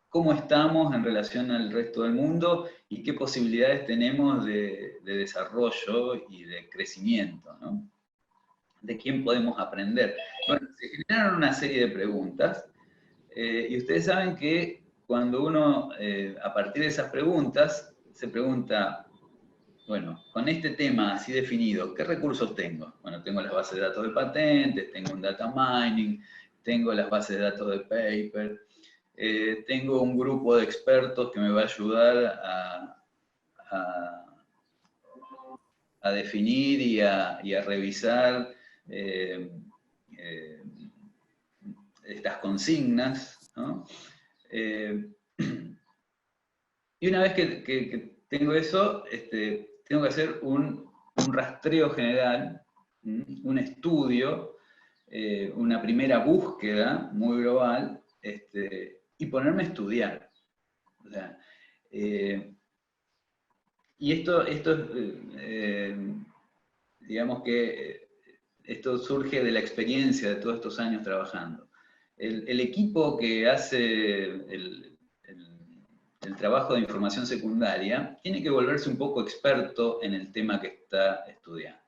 ¿Cómo estamos en relación al resto del mundo? ¿Y qué posibilidades tenemos de desarrollo y de crecimiento, ¿no? ¿De quién podemos aprender? Bueno, se generaron una serie de preguntas, y ustedes saben que cuando uno, a partir de esas preguntas, se pregunta, bueno, con este tema así definido, ¿qué recursos tengo? Bueno, tengo las bases de datos de patentes, tengo un data mining, tengo las bases de datos de paper, tengo un grupo de expertos que me va a ayudar a definir y a revisar estas consignas, ¿no? Y una vez que tengo eso, tengo que hacer un rastreo general, un estudio, una primera búsqueda muy global, y ponerme a estudiar. O sea, y esto digamos que esto surge de la experiencia de todos estos años trabajando. El equipo que hace el trabajo de información secundaria tiene que volverse un poco experto en el tema que está estudiando.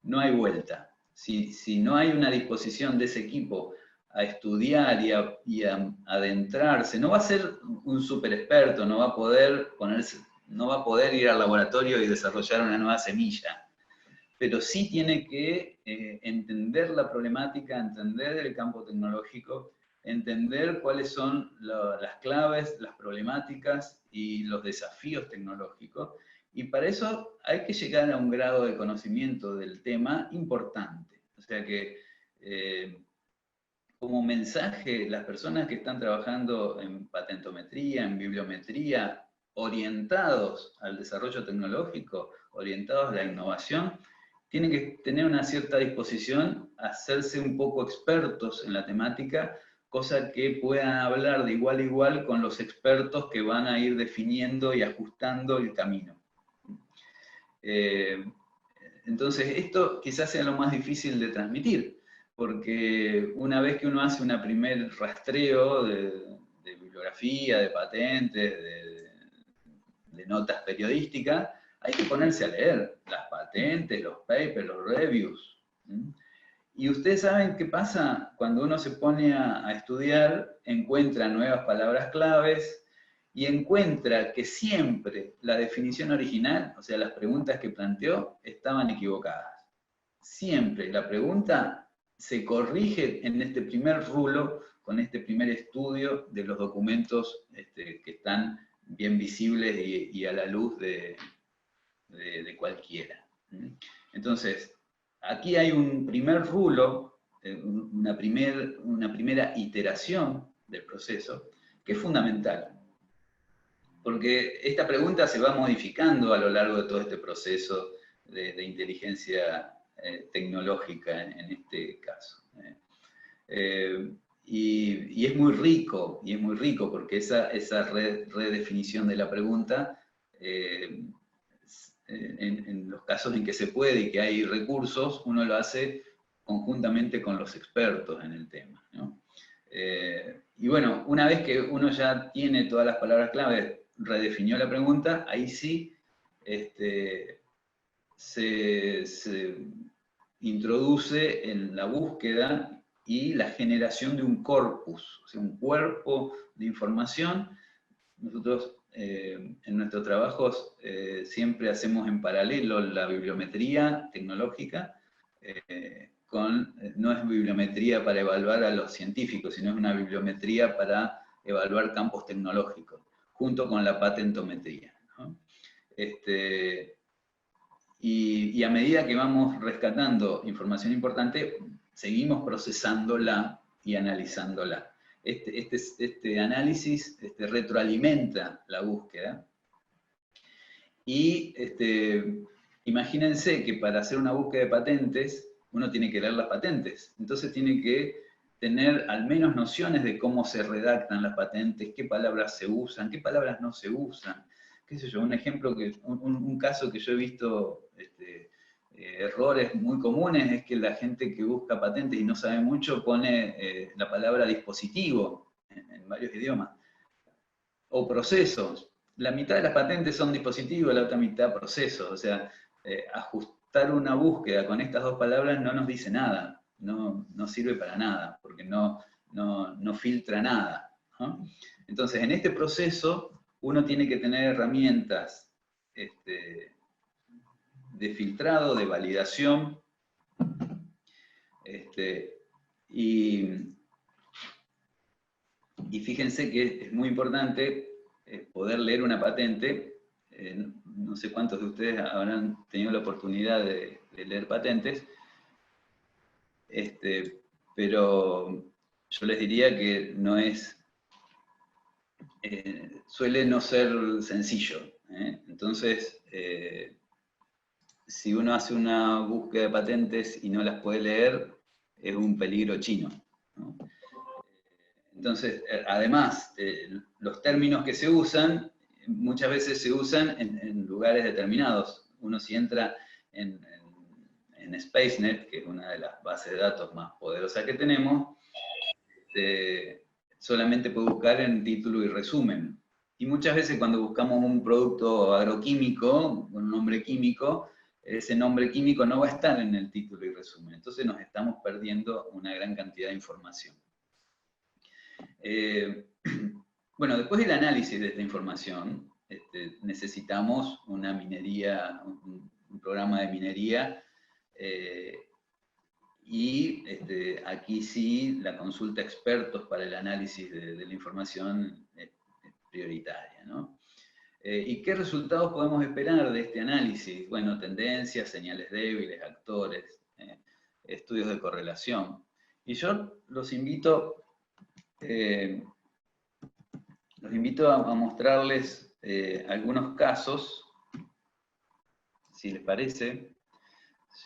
No hay vuelta. Si no hay una disposición de ese equipo a estudiar y a adentrarse, no va a ser un super experto, no va a poder ir al laboratorio y desarrollar una nueva semilla, pero sí tiene que entender la problemática, entender el campo tecnológico, entender cuáles son las claves, las problemáticas y los desafíos tecnológicos, y para eso hay que llegar a un grado de conocimiento del tema importante. O sea que como mensaje, las personas que están trabajando en patentometría, en bibliometría, orientados al desarrollo tecnológico, orientados a la innovación, tienen que tener una cierta disposición a hacerse un poco expertos en la temática, cosa que puedan hablar de igual a igual con los expertos que van a ir definiendo y ajustando el camino. Entonces, esto quizás sea lo más difícil de transmitir, porque una vez que uno hace un primer rastreo de bibliografía, de patentes, de notas periodísticas, hay que ponerse a leer las patentes, los papers, los reviews. Y ustedes saben qué pasa cuando uno se pone a estudiar, encuentra nuevas palabras claves y encuentra que siempre la definición original, o sea, las preguntas que planteó, estaban equivocadas. Siempre la pregunta se corrige en este primer rulo, con este primer estudio de los documentos que están bien visibles y a la luz de cualquiera. Entonces, aquí hay un primer rulo, una primera iteración del proceso, que es fundamental. Porque esta pregunta se va modificando a lo largo de todo este proceso de inteligencia tecnológica en este caso. Y es muy rico porque esa redefinición de la pregunta, en los casos en que se puede y que hay recursos, uno lo hace conjuntamente con los expertos en el tema, ¿no? Y bueno, una vez que uno ya tiene todas las palabras clave, redefinió la pregunta, ahí sí se introduce en la búsqueda y la generación de un corpus, o sea, un cuerpo de información. Nosotros en nuestros trabajos siempre hacemos en paralelo la bibliometría tecnológica, no es bibliometría para evaluar a los científicos, sino es una bibliometría para evaluar campos tecnológicos, junto con la patentometría, ¿no? Y a medida que vamos rescatando información importante, seguimos procesándola y analizándola. Este análisis retroalimenta la búsqueda. Y imagínense que para hacer una búsqueda de patentes, uno tiene que leer las patentes. Entonces tiene que tener al menos nociones de cómo se redactan las patentes, qué palabras se usan, qué palabras no se usan. Qué sé yo, un ejemplo, un caso que yo he visto, errores muy comunes, es que la gente que busca patentes y no sabe mucho pone la palabra dispositivo en varios idiomas. O procesos. La mitad de las patentes son dispositivos, la otra mitad procesos. O sea, ajustar una búsqueda con estas dos palabras no nos dice nada, no sirve para nada, porque no filtra nada, ¿no? Entonces, en este proceso, uno tiene que tener herramientas de filtrado, de validación, y fíjense que es muy importante poder leer una patente. No sé cuántos de ustedes habrán tenido la oportunidad de leer patentes, pero yo les diría que no es, suele no ser sencillo, ¿eh? Entonces, si uno hace una búsqueda de patentes y no las puede leer, es un peligro chino, ¿no? Entonces, además, los términos que se usan, muchas veces se usan en lugares determinados. Uno si entra en SpaceNet, que es una de las bases de datos más poderosas que tenemos, solamente puede buscar en título y resumen. Y muchas veces cuando buscamos un producto agroquímico, con un nombre químico, ese nombre químico no va a estar en el título y resumen. Entonces nos estamos perdiendo una gran cantidad de información. Bueno, después del análisis de esta información, necesitamos una minería, un programa de minería, y aquí sí la consulta a expertos para el análisis de la información es prioritaria, ¿no? ¿Y qué resultados podemos esperar de este análisis? Bueno, tendencias, señales débiles, actores, estudios de correlación. Y yo los invito a mostrarles algunos casos, si les parece.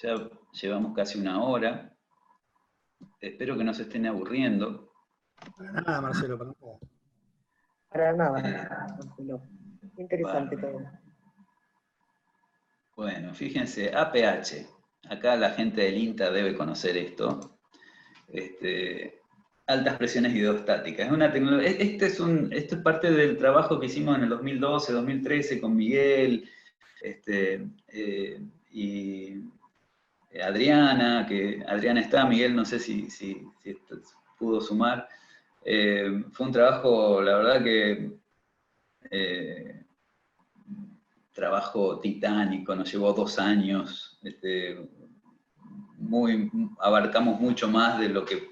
Ya llevamos casi una hora. Espero que no se estén aburriendo. Para nada, Marcelo, para nada. Para nada, Marcelo. Interesante todo. Bueno, fíjense, APH. Acá la gente del INTA debe conocer esto. Altas presiones hidrostáticas. Es una tecnología. Esto es parte del trabajo que hicimos en el 2012, 2013 con Miguel. Y Adriana, que Adriana está, Miguel no sé si pudo sumar. Fue un trabajo, la verdad que, trabajo titánico, nos llevó 2 años, abarcamos mucho más de lo que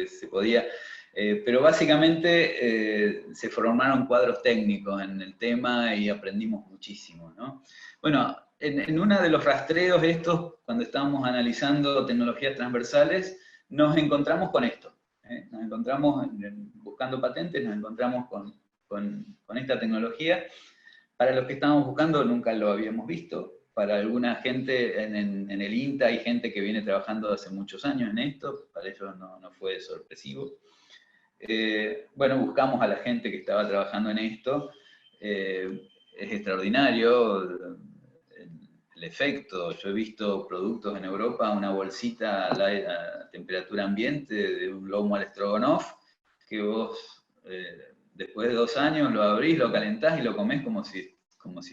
se podía, pero básicamente se formaron cuadros técnicos en el tema y aprendimos muchísimo, ¿no? Bueno, en uno de los rastreos estos, cuando estábamos analizando tecnologías transversales, nos encontramos con esto. Nos encontramos, buscando patentes, nos encontramos con esta tecnología. Para los que estábamos buscando nunca lo habíamos visto. Para alguna gente en el INTA hay gente que viene trabajando hace muchos años en esto, para ellos no fue sorpresivo. Bueno, buscamos a la gente que estaba trabajando en esto. Es extraordinario el efecto. Yo he visto productos en Europa, una bolsita a temperatura ambiente de un lomo al stroganoff, que vos después de 2 años lo abrís, lo calentás y lo comés como si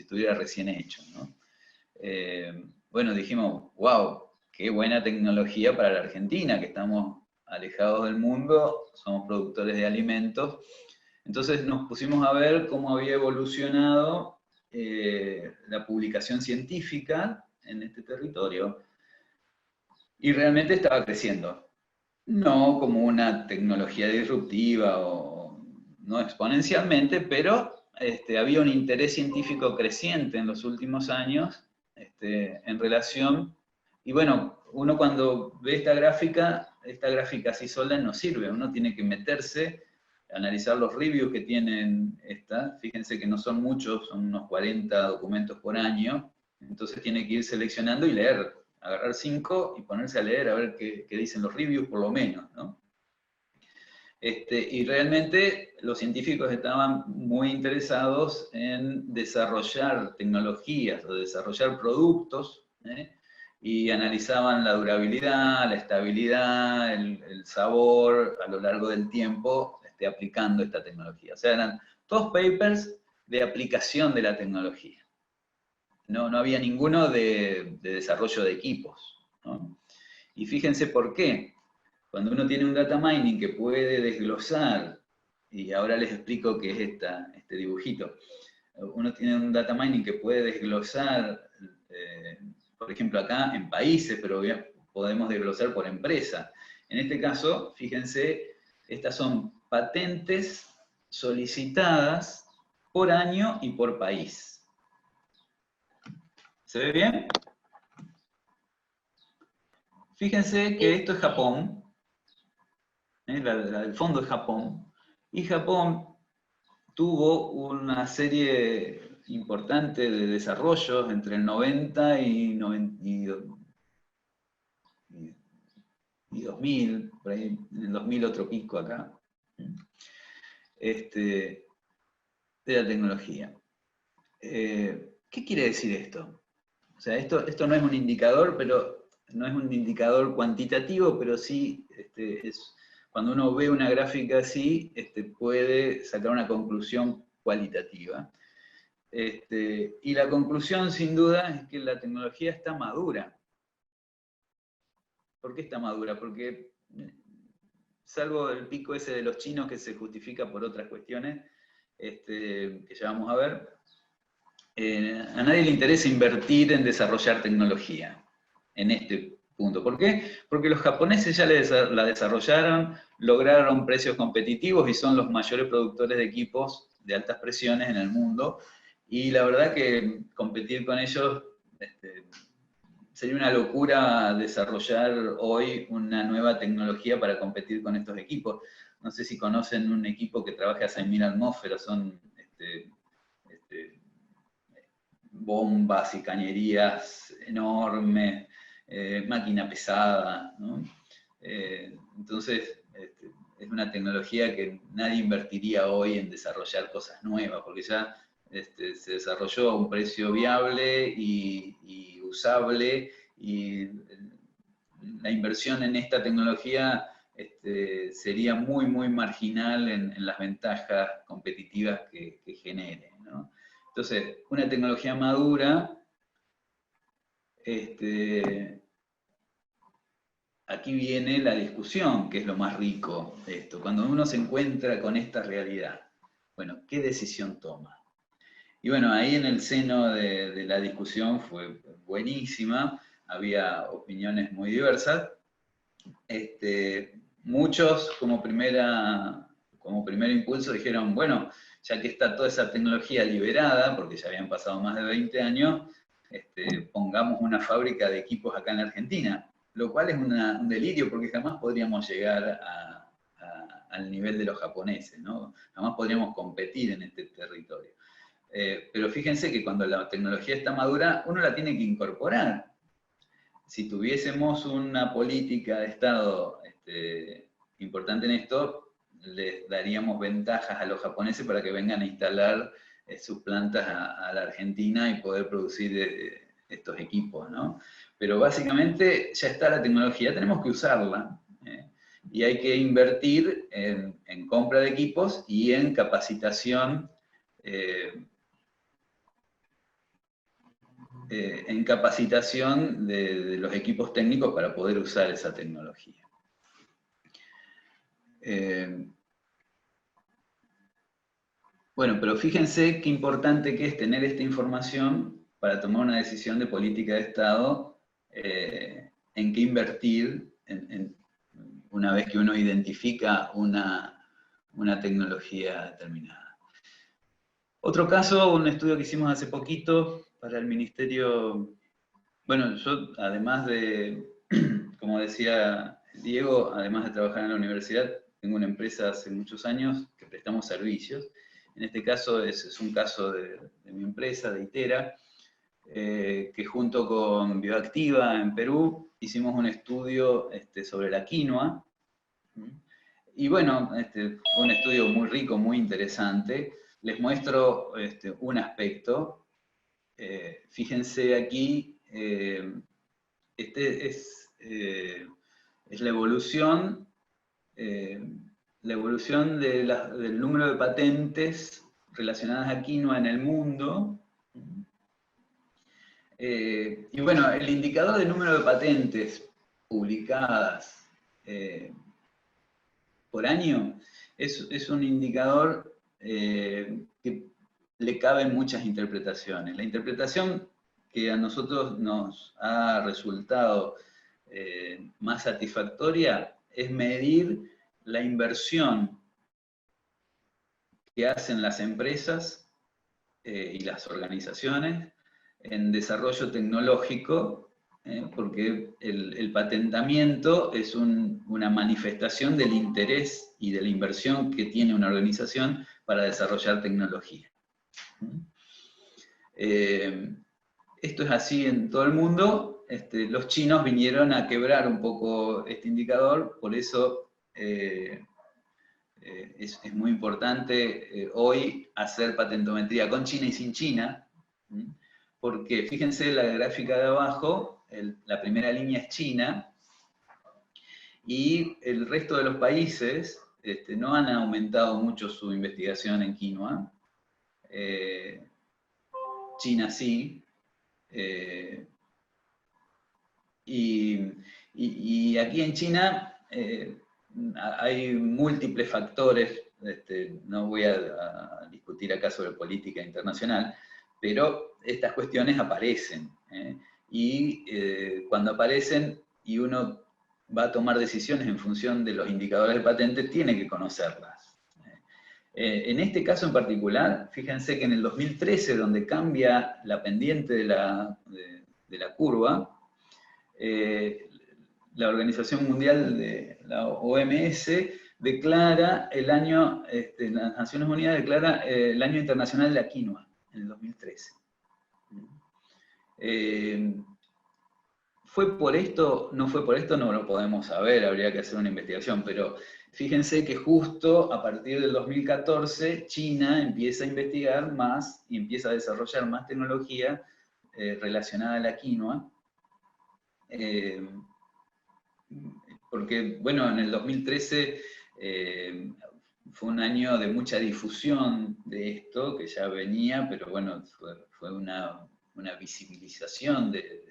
estuviera recién hecho, ¿no? Bueno, dijimos, wow, qué buena tecnología para la Argentina, que estamos alejados del mundo, somos productores de alimentos. Entonces nos pusimos a ver cómo había evolucionado la publicación científica en este territorio, y realmente estaba creciendo. No como una tecnología disruptiva o no exponencialmente, pero había un interés científico creciente en los últimos años en relación, y bueno, uno cuando ve esta gráfica así sola no sirve, uno tiene que meterse, analizar los reviews que tienen fíjense que no son muchos, son unos 40 documentos por año, entonces tiene que ir seleccionando y leer, agarrar 5 y ponerse a leer a ver qué dicen los reviews por lo menos, ¿no? Y realmente los científicos estaban muy interesados en desarrollar tecnologías o desarrollar productos, y analizaban la durabilidad, la estabilidad, el sabor a lo largo del tiempo, aplicando esta tecnología. O sea, eran todos papers de aplicación de la tecnología. No había ninguno de desarrollo de equipos, ¿no? Y fíjense por qué. Cuando uno tiene un data mining que puede desglosar, y ahora les explico qué es este dibujito, uno tiene un data mining que puede desglosar, por ejemplo acá en países, pero bien, podemos desglosar por empresa. En este caso, fíjense, estas son patentes solicitadas por año y por país. ¿Se ve bien? Fíjense que esto es Japón. El fondo es Japón, y Japón tuvo una serie importante de desarrollos entre el 90 y 2000, por ahí, en el 2000 otro pico acá, de la tecnología. ¿Qué quiere decir esto? O sea, esto no es un indicador, pero no es un indicador cuantitativo, pero sí es... Cuando uno ve una gráfica así, puede sacar una conclusión cualitativa. Y la conclusión, sin duda, es que la tecnología está madura. ¿Por qué está madura? Porque, salvo el pico ese de los chinos que se justifica por otras cuestiones, que ya vamos a ver, a nadie le interesa invertir en desarrollar tecnología en este punto. ¿Por qué? Porque los japoneses ya la desarrollaron, lograron precios competitivos y son los mayores productores de equipos de altas presiones en el mundo. Y la verdad que competir con ellos sería una locura desarrollar hoy una nueva tecnología para competir con estos equipos. No sé si conocen un equipo que trabaja a 6.000 atmósferas, son bombas y cañerías enormes, máquina pesada, ¿no? Entonces, es una tecnología que nadie invertiría hoy en desarrollar cosas nuevas, porque ya se desarrolló a un precio viable y usable, y la inversión en esta tecnología sería muy, muy marginal en las ventajas competitivas que genere, ¿no? Entonces, una tecnología madura aquí viene la discusión, que es lo más rico de esto. Cuando uno se encuentra con esta realidad, bueno, ¿qué decisión toma? Y bueno, ahí en el seno de la discusión fue buenísima, había opiniones muy diversas. Muchos como primer impulso dijeron, bueno, ya que está toda esa tecnología liberada, porque ya habían pasado más de 20 años, pongamos una fábrica de equipos acá en la Argentina, lo cual es un delirio porque jamás podríamos llegar al nivel de los japoneses, ¿no? Jamás podríamos competir en este territorio. Pero fíjense que cuando la tecnología está madura, uno la tiene que incorporar. Si tuviésemos una política de Estado importante en esto, les daríamos ventajas a los japoneses para que vengan a instalar sus plantas a la Argentina y poder producir estos equipos, ¿no? Pero básicamente ya está la tecnología, tenemos que usarla, y hay que invertir en compra de equipos y en capacitación de los equipos técnicos para poder usar esa tecnología. Bueno, pero fíjense qué importante que es tener esta información para tomar una decisión de política de Estado, en qué invertir una vez que uno identifica una tecnología determinada. Otro caso, un estudio que hicimos hace poquito para el Ministerio. Bueno, yo además de, como decía Diego, además de trabajar en la universidad, tengo una empresa hace muchos años que prestamos servicios. En este caso es un caso de mi empresa, de ITERA, que junto con Bioactiva en Perú hicimos un estudio sobre la quinoa. Y bueno, fue un estudio muy rico, muy interesante. Les muestro un aspecto. Fíjense aquí, es la evolución del número de patentes relacionadas a quinoa en el mundo. Y bueno, el indicador de número de patentes publicadas por año es un indicador que le caben muchas interpretaciones. La interpretación que a nosotros nos ha resultado más satisfactoria es medir la inversión que hacen las empresas y las organizaciones en desarrollo tecnológico, porque el patentamiento es una manifestación del interés y de la inversión que tiene una organización para desarrollar tecnología. Esto es así en todo el mundo. Los chinos vinieron a quebrar un poco este indicador, por eso es muy importante hoy hacer patentometría con China y sin China, porque fíjense la gráfica de abajo, la primera línea es China, y el resto de los países no han aumentado mucho su investigación en quinoa. China sí. Y aquí en China hay múltiples factores, no voy a discutir acá sobre política internacional, pero estas cuestiones aparecen. Y cuando aparecen y uno va a tomar decisiones en función de los indicadores de patentes, tiene que conocerlas. En este caso en particular, fíjense que en el 2013, donde cambia la pendiente de la curva, la Organización Mundial de la OMS declara el año, las Naciones Unidas declara el año internacional de la quinoa, en el 2013. ¿Fue por esto? ¿No fue por esto? No lo podemos saber, habría que hacer una investigación, pero fíjense que justo a partir del 2014 China empieza a investigar más y empieza a desarrollar más tecnología relacionada a la quinoa, porque, bueno, en el 2013 fue un año de mucha difusión de esto, que ya venía, pero bueno, fue una visibilización de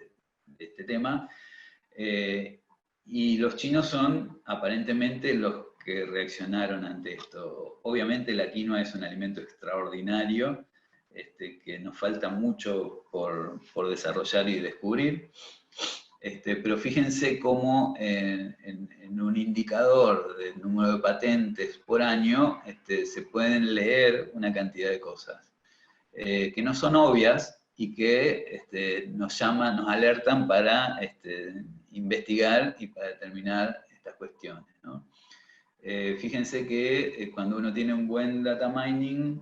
este tema, Y los chinos son aparentemente los que reaccionaron ante esto. Obviamente la quinoa es un alimento extraordinario, que nos falta mucho por desarrollar y descubrir. Pero fíjense cómo en un indicador del número de patentes por año se pueden leer una cantidad de cosas que no son obvias y que nos alertan para investigar y para determinar estas cuestiones, ¿no? Fíjense que cuando uno tiene un buen data mining,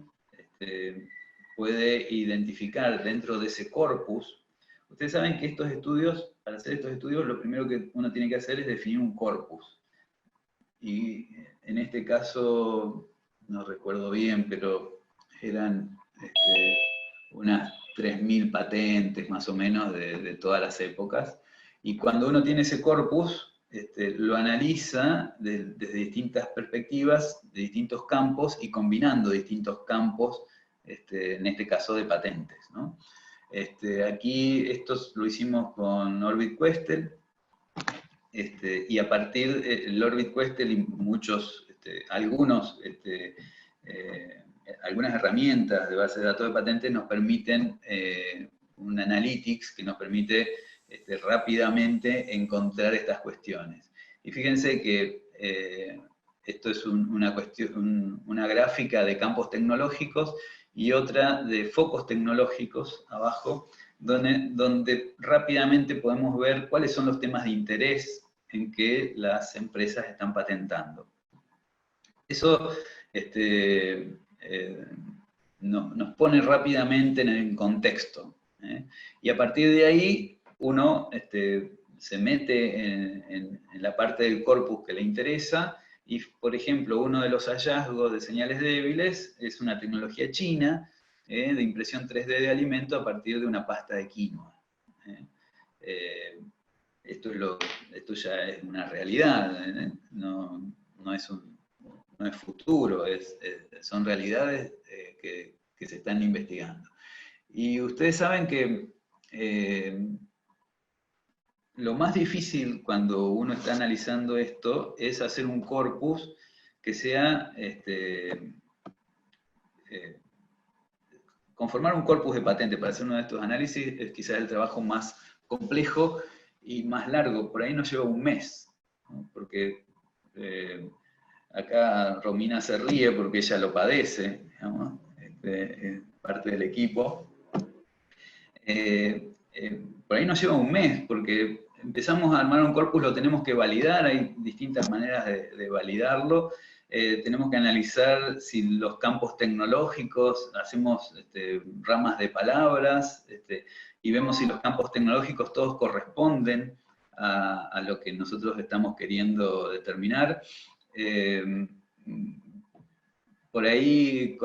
puede identificar dentro de ese corpus. Ustedes saben que estos estudios, para hacer estos estudios, lo primero que uno tiene que hacer es definir un corpus. Y en este caso, no recuerdo bien, pero eran unas 3.000 patentes más o menos de todas las épocas. Y cuando uno tiene ese corpus, lo analiza desde distintas perspectivas, de distintos campos, y combinando distintos campos, en este caso de patentes, ¿no? Aquí esto lo hicimos con Orbit Questel, y a partir del Orbit Questel y algunas herramientas de base de datos de patentes nos permiten un analytics que nos permite rápidamente encontrar estas cuestiones. Y fíjense que esto es una gráfica de campos tecnológicos y otra de focos tecnológicos abajo, donde rápidamente podemos ver cuáles son los temas de interés en que las empresas están patentando. Eso nos pone rápidamente en el contexto, y a partir de ahí uno se mete en la parte del corpus que le interesa, y por ejemplo uno de los hallazgos de señales débiles es una tecnología china de impresión 3D de alimento a partir de una pasta de quinoa. Esto ya es una realidad, no es futuro, son realidades que se están investigando. Y ustedes saben que lo más difícil cuando uno está analizando esto es hacer un corpus que sea, conformar un corpus de patente para hacer uno de estos análisis es quizás el trabajo más complejo y más largo. Por ahí nos lleva un mes, ¿no? Porque acá Romina se ríe porque ella lo padece, digamos, parte del equipo. Por ahí nos lleva un mes, porque empezamos a armar un corpus, lo tenemos que validar, hay distintas maneras de validarlo. Tenemos que analizar si los campos tecnológicos, hacemos ramas de palabras, y vemos si los campos tecnológicos todos corresponden a lo que nosotros estamos queriendo determinar. Por ahí,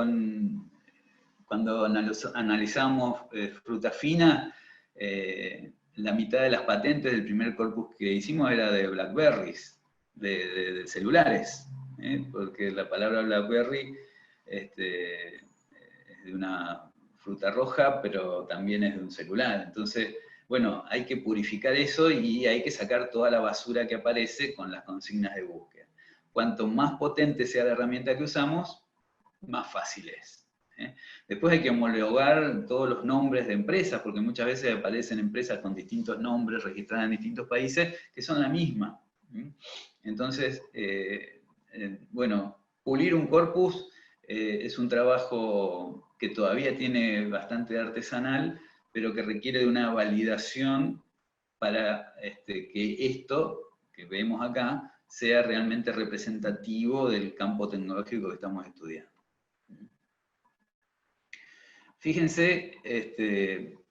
cuando analizamos fruta fina, la mitad de las patentes del primer corpus que hicimos era de Blackberries, de celulares, porque la palabra Blackberry es de una fruta roja, pero también es de un celular. Entonces, bueno, hay que purificar eso y hay que sacar toda la basura que aparece con las consignas de búsqueda. Cuanto más potente sea la herramienta que usamos, más fácil es. Después hay que homologar todos los nombres de empresas, porque muchas veces aparecen empresas con distintos nombres registradas en distintos países que son la misma. Entonces, bueno, pulir un corpus es un trabajo que todavía tiene bastante artesanal, pero que requiere de una validación para que esto que vemos acá sea realmente representativo del campo tecnológico que estamos estudiando. Fíjense, esto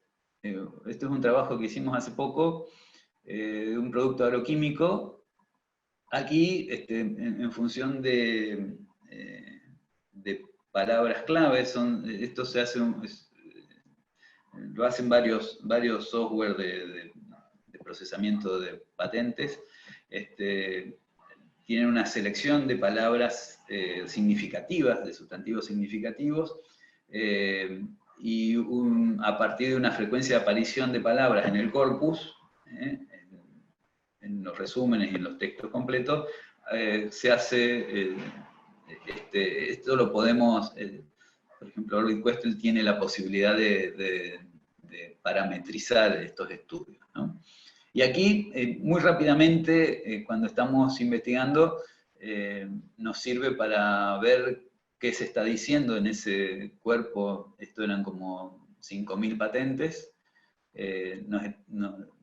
es un trabajo que hicimos hace poco, de un producto agroquímico. Aquí, en función de palabras claves, esto se hace lo hacen varios software de procesamiento de patentes. Tienen una selección de palabras significativas, de sustantivos significativos, y a partir de una frecuencia de aparición de palabras en el corpus, en los resúmenes y en los textos completos, se hace, esto lo podemos, por ejemplo, Orbit Questel tiene la posibilidad de parametrizar estos estudios, ¿no? Y aquí, muy rápidamente, cuando estamos investigando, nos sirve para ver qué se está diciendo en ese cuerpo. Esto eran como 5.000 patentes.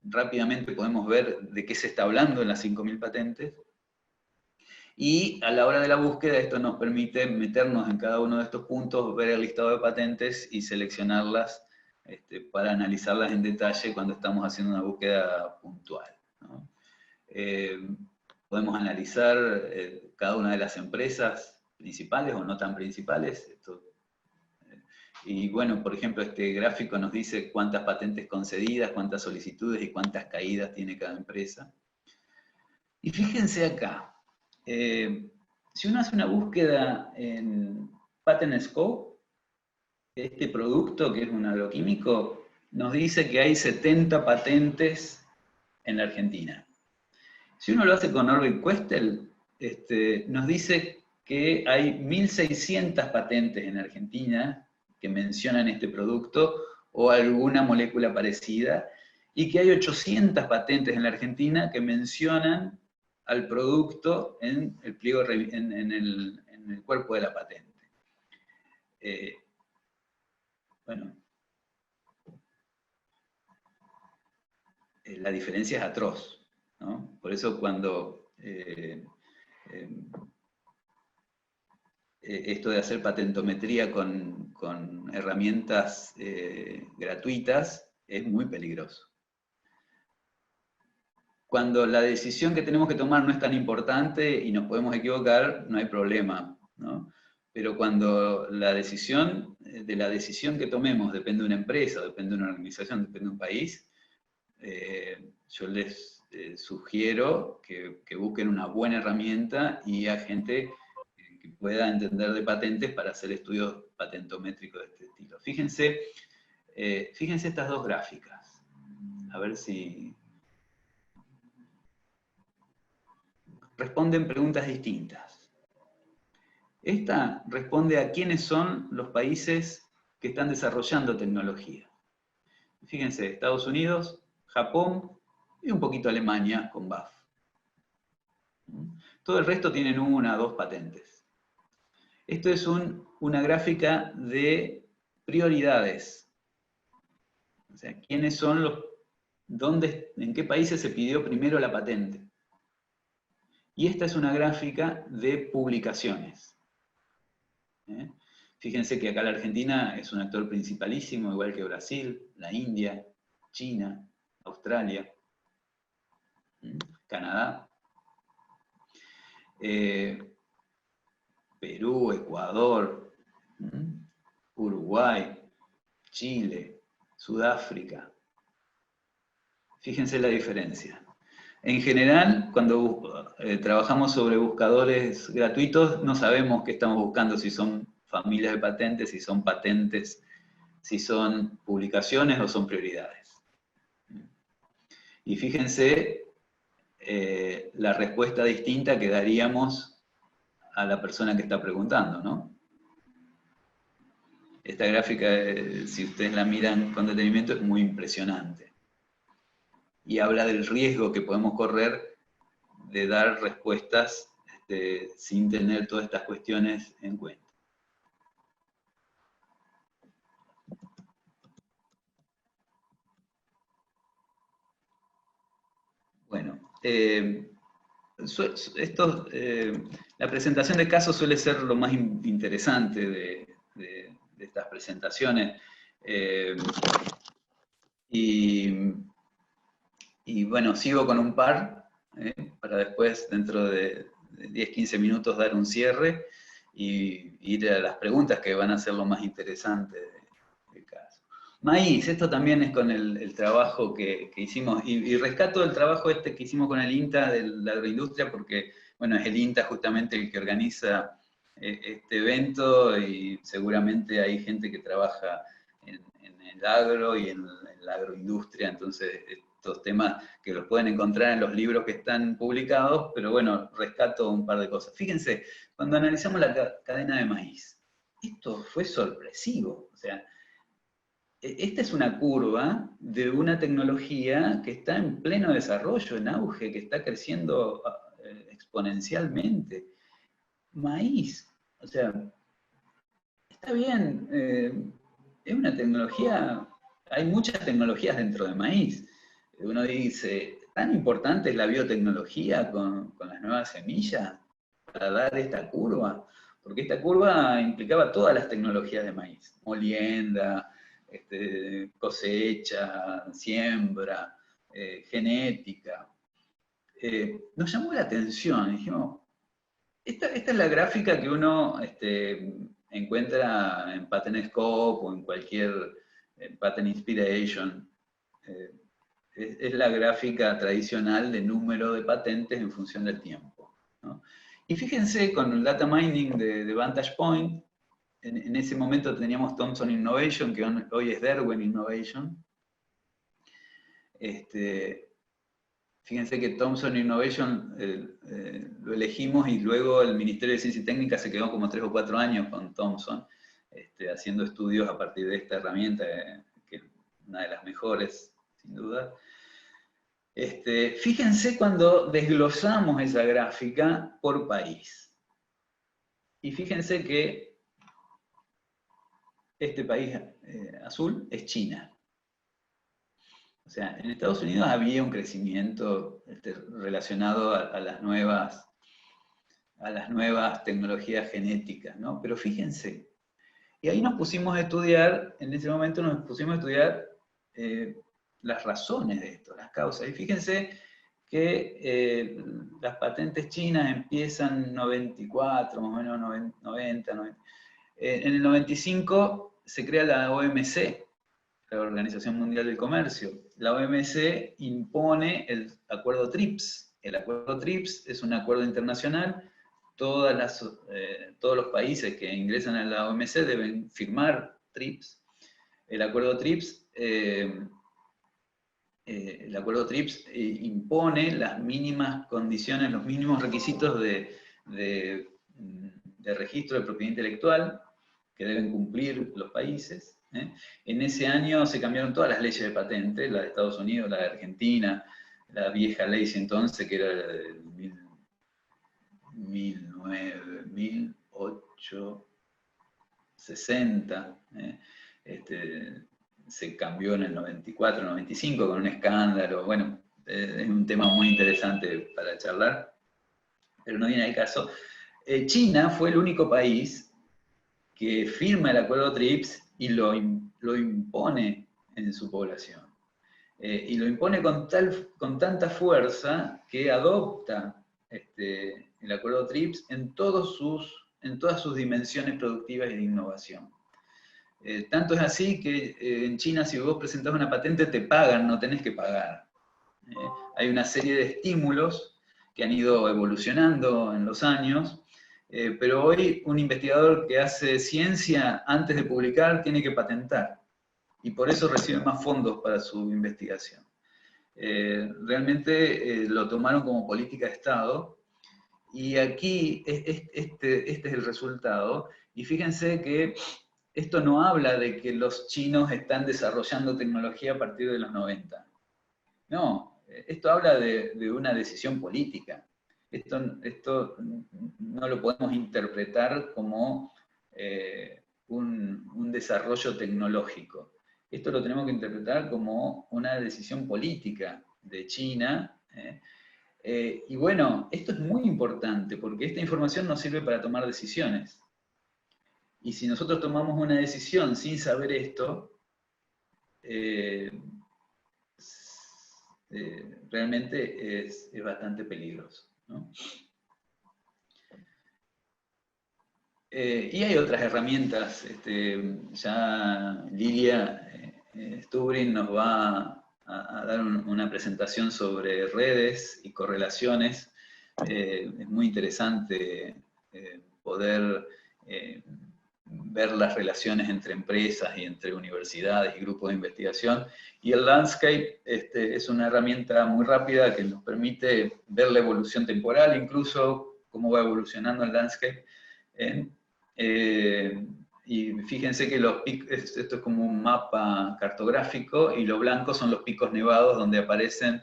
Rápidamente podemos ver de qué se está hablando en las 5.000 patentes. Y a la hora de la búsqueda, esto nos permite meternos en cada uno de estos puntos, ver el listado de patentes y seleccionarlas para analizarlas en detalle cuando estamos haciendo una búsqueda puntual, ¿no? Podemos analizar cada una de las empresas principales o no tan principales. Y bueno, por ejemplo, este gráfico nos dice cuántas patentes concedidas, cuántas solicitudes y cuántas caídas tiene cada empresa. Y fíjense acá, si uno hace una búsqueda en Patent Scope, este producto, que es un agroquímico, nos dice que hay 70 patentes en la Argentina. Si uno lo hace con Orbit Questel, nos dice que hay 1.600 patentes en Argentina que mencionan este producto o alguna molécula parecida, y que hay 800 patentes en la Argentina que mencionan al producto en el pliego, en el cuerpo de la patente. Bueno, la diferencia es atroz, ¿no? Por eso cuando esto de hacer patentometría con herramientas gratuitas es muy peligroso. Cuando la decisión que tenemos que tomar no es tan importante y nos podemos equivocar, no hay problema, ¿no? Pero cuando la decisión que tomemos depende de una empresa, depende de una organización, depende de un país, yo les sugiero que busquen una buena herramienta y a gente que pueda entender de patentes para hacer estudios patentométricos de este estilo. Fíjense estas dos gráficas, a ver si responden preguntas distintas. Esta responde a quiénes son los países que están desarrollando tecnología. Fíjense, Estados Unidos, Japón y un poquito Alemania con BAF. Todo el resto tienen 1 o 2 patentes. Esto es una gráfica de prioridades. O sea, quiénes son en qué países se pidió primero la patente. Y esta es una gráfica de publicaciones. Fíjense que acá la Argentina es un actor principalísimo, igual que Brasil, la India, China, Australia, Canadá, Perú, Ecuador, Uruguay, Chile, Sudáfrica. Fíjense la diferencia. En general, cuando trabajamos sobre buscadores gratuitos, no sabemos qué estamos buscando, si son familias de patentes, si son patentes, si son publicaciones o son prioridades. Y fíjense la respuesta distinta que daríamos a la persona que está preguntando, ¿no? Esta gráfica, si ustedes la miran con detenimiento, es muy impresionante. Y habla del riesgo que podemos correr de dar respuestas sin tener todas estas cuestiones en cuenta. Bueno, la presentación de casos suele ser lo más interesante de estas presentaciones. Y bueno, sigo con un par, para después, dentro de 10-15 minutos, dar un cierre y ir a las preguntas que van a ser lo más interesante del caso. Maíz, esto también es con el trabajo que hicimos, y rescato el trabajo que hicimos con el INTA de la agroindustria, porque, bueno, es el INTA justamente el que organiza este evento, y seguramente hay gente que trabaja en el agro y en la agroindustria, entonces estos temas que los pueden encontrar en los libros que están publicados, pero bueno, rescato un par de cosas. Fíjense, cuando analizamos la cadena de maíz, esto fue sorpresivo, o sea, esta es una curva de una tecnología que está en pleno desarrollo, en auge, que está creciendo exponencialmente. Maíz, o sea, está bien, es una tecnología, hay muchas tecnologías dentro de maíz. Uno dice, ¿tan importante es la biotecnología con las nuevas semillas para dar esta curva? Porque esta curva implicaba todas las tecnologías de maíz, molienda, cosecha, siembra, genética. Nos llamó la atención, dijimos, esta es la gráfica que uno encuentra en PatentScope o en cualquier Patent Inspiration. Es la gráfica tradicional de número de patentes en función del tiempo, ¿no? Y fíjense, con el data mining de Vantage Point, en ese momento teníamos Thomson Innovation, que hoy es Derwent Innovation. Fíjense que Thomson Innovation lo elegimos y luego el Ministerio de Ciencia y Técnica se quedó como 3 o 4 años con Thomson, haciendo estudios a partir de esta herramienta, que es una de las mejores, sin duda. Fíjense cuando desglosamos esa gráfica por país. Y fíjense que este país azul es China. O sea, en Estados Unidos había un crecimiento relacionado a las nuevas tecnologías genéticas, ¿no? Pero fíjense, y ahí nos pusimos a estudiar, en ese momento nos pusimos a estudiar las razones de esto, las causas. Y fíjense que las patentes chinas empiezan en 94, más o menos 90. En el 95 se crea la OMC, la Organización Mundial del Comercio. La OMC impone el acuerdo TRIPS. El acuerdo TRIPS es un acuerdo internacional. Todos los países que ingresan a la OMC deben firmar TRIPS. El acuerdo TRIPS impone las mínimas condiciones, los mínimos requisitos de registro de propiedad intelectual que deben cumplir los países. En ese año se cambiaron todas las leyes de patente, la de Estados Unidos, la de Argentina, la vieja ley 111, que era del 1860, se cambió en el 94, 95 con un escándalo. Bueno, es un tema muy interesante para charlar, pero no viene al caso. China fue el único país que firma el acuerdo TRIPS y lo impone en su población. Y lo impone con tanta fuerza que adopta el acuerdo TRIPS en todas sus dimensiones productivas y de innovación. Tanto es así que en China, si vos presentás una patente, te pagan, no tenés que pagar. Hay una serie de estímulos que han ido evolucionando en los años, pero hoy un investigador que hace ciencia antes de publicar tiene que patentar, y por eso recibe más fondos para su investigación. Realmente lo tomaron como política de Estado, y aquí este es el resultado, y fíjense que esto no habla de que los chinos están desarrollando tecnología a partir de los 90. No, esto habla de una decisión política. Esto no lo podemos interpretar como un desarrollo tecnológico. Esto lo tenemos que interpretar como una decisión política de China. Y bueno, esto es muy importante porque esta información nos sirve para tomar decisiones. Y si nosotros tomamos una decisión sin saber esto, realmente es bastante peligroso, ¿no? Y hay otras herramientas. Ya Lilia Stubrin nos va a dar una presentación sobre redes y correlaciones. Es muy interesante poder ver las relaciones entre empresas y entre universidades y grupos de investigación. Y el Landscape es una herramienta muy rápida que nos permite ver la evolución temporal, incluso cómo va evolucionando el Landscape. Y fíjense que los picos, esto es como un mapa cartográfico, y los blancos son los picos nevados donde aparecen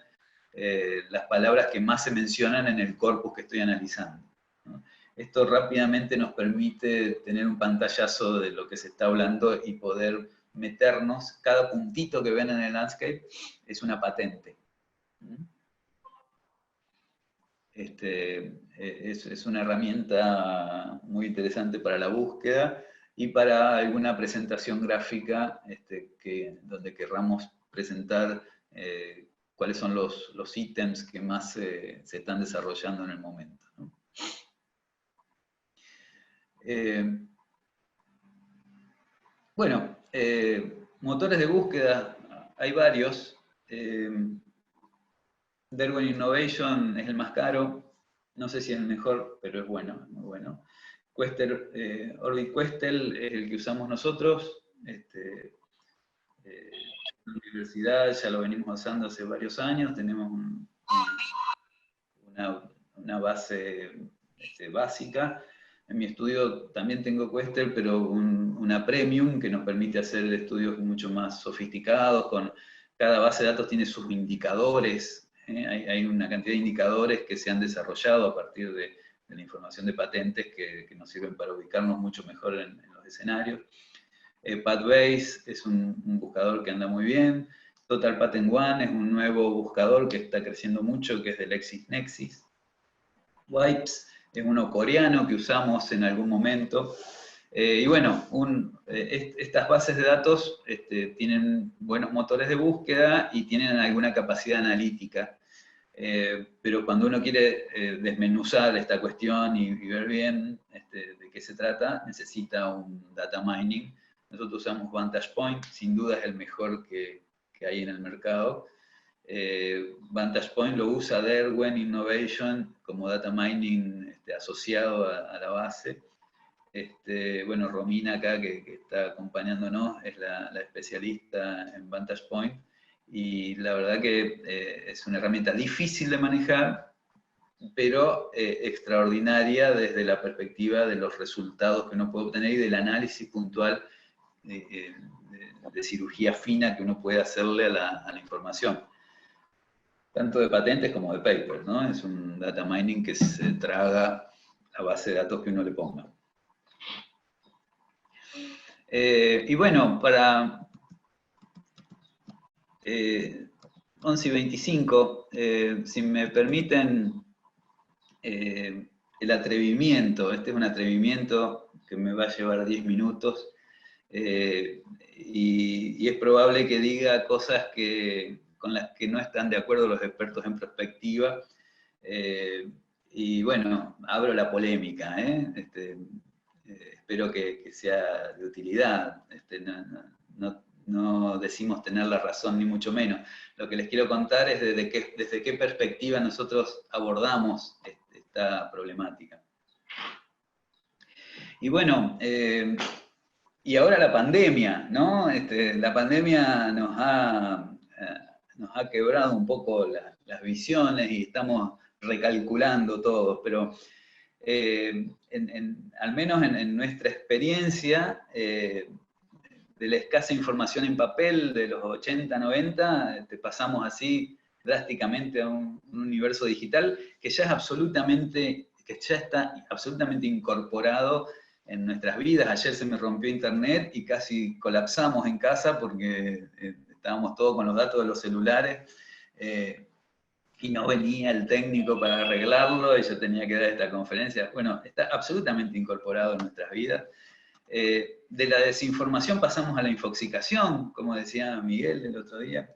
las palabras que más se mencionan en el corpus que estoy analizando, ¿no? Esto rápidamente nos permite tener un pantallazo de lo que se está hablando y poder meternos. Cada puntito que ven en el landscape es una patente. Es una herramienta muy interesante para la búsqueda y para alguna presentación gráfica donde querramos presentar cuáles son los ítems que más se están desarrollando en el momento, ¿no? Bueno, motores de búsqueda, hay varios. Derwent Innovation es el más caro, no sé si es el mejor, pero es bueno, es muy bueno. Orbit Questel es el que usamos nosotros. En la universidad ya lo venimos usando hace varios años, tenemos una base básica. En mi estudio también tengo Questel, pero una premium que nos permite hacer estudios mucho más sofisticados. Cada base de datos tiene sus indicadores. Hay una cantidad de indicadores que se han desarrollado a partir de la información de patentes que nos sirven para ubicarnos mucho mejor en los escenarios. Pathbase es un buscador que anda muy bien. Total Patent One es un nuevo buscador que está creciendo mucho, que es de LexisNexis. Wipes es uno coreano que usamos en algún momento. Y bueno, estas bases de datos tienen buenos motores de búsqueda y tienen alguna capacidad analítica. Pero cuando uno quiere desmenuzar esta cuestión y ver bien de qué se trata, necesita un data mining. Nosotros usamos VantagePoint, sin duda es el mejor que hay en el mercado. VantagePoint lo usa Derwent Innovation como data mining asociado a la base. Bueno, Romina acá, que está acompañándonos, es la especialista en VantagePoint, y la verdad que es una herramienta difícil de manejar, pero extraordinaria desde la perspectiva de los resultados que uno puede obtener y del análisis puntual de cirugía fina que uno puede hacerle a la información. Tanto de patentes como de papers, ¿no? Es un data mining que se traga la base de datos que uno le ponga. Y bueno, para 11:25, si me permiten el atrevimiento, este es un atrevimiento que me va a llevar 10 minutos, y es probable que diga cosas con las que no están de acuerdo los expertos en prospectiva, y bueno, abro la polémica, espero que sea de utilidad. No decimos tener la razón, ni mucho menos. Lo que les quiero contar es desde qué perspectiva nosotros abordamos esta problemática. Y bueno, y ahora la pandemia, ¿no? La pandemia nos ha quebrado un poco las visiones y estamos recalculando todo, pero al menos en nuestra experiencia, de la escasa información en papel de los 80, 90, pasamos así drásticamente a un universo digital que ya está absolutamente incorporado en nuestras vidas. Ayer se me rompió internet y casi colapsamos en casa porque estábamos todos con los datos de los celulares, y no venía el técnico para arreglarlo y yo tenía que dar esta conferencia. Bueno, está absolutamente incorporado en nuestras vidas. De la desinformación pasamos a la infoxicación, como decía Miguel el otro día.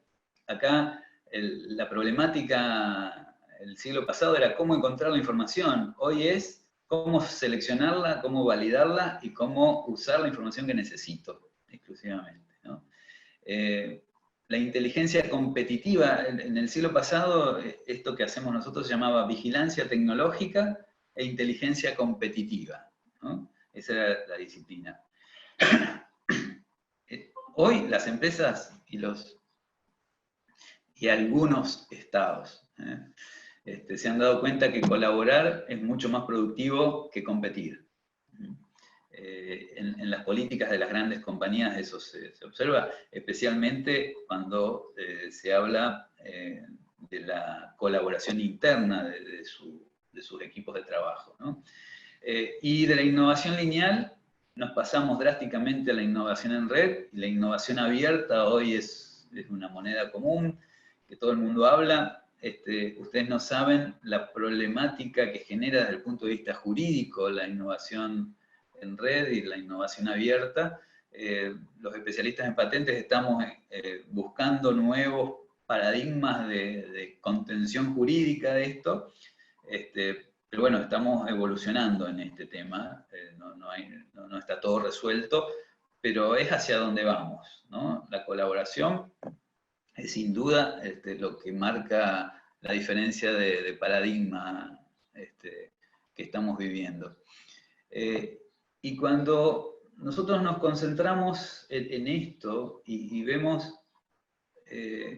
Acá la problemática el siglo pasado era cómo encontrar la información. Hoy es cómo seleccionarla, cómo validarla y cómo usar la información que necesito exclusivamente, ¿no? La inteligencia competitiva, en el siglo pasado, esto que hacemos nosotros se llamaba vigilancia tecnológica e inteligencia competitiva, ¿no? Esa era la disciplina. Hoy las empresas y algunos estados se han dado cuenta que colaborar es mucho más productivo que competir. En las políticas de las grandes compañías eso se observa, especialmente cuando se habla de la colaboración interna de sus equipos de trabajo, ¿no? Y de la innovación lineal nos pasamos drásticamente a la innovación en red, y la innovación abierta hoy es una moneda común, que todo el mundo habla. Ustedes no saben la problemática que genera desde el punto de vista jurídico la innovación en red y la innovación abierta. Los especialistas en patentes estamos buscando nuevos paradigmas de contención jurídica de esto, pero bueno, estamos evolucionando en este tema, no está todo resuelto, pero es hacia donde vamos, ¿no? La colaboración es sin duda lo que marca la diferencia de paradigma que estamos viviendo. Y cuando nosotros nos concentramos en esto y vemos que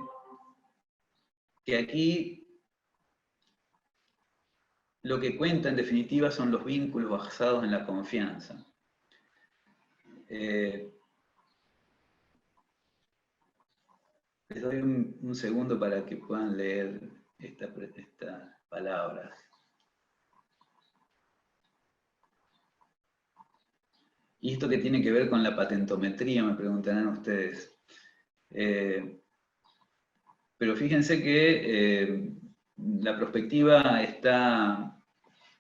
aquí lo que cuenta en definitiva son los vínculos basados en la confianza. Les doy un segundo para que puedan leer estas palabras. ¿Y esto qué tiene que ver con la patentometría? Me preguntarán ustedes. Pero fíjense que la prospectiva está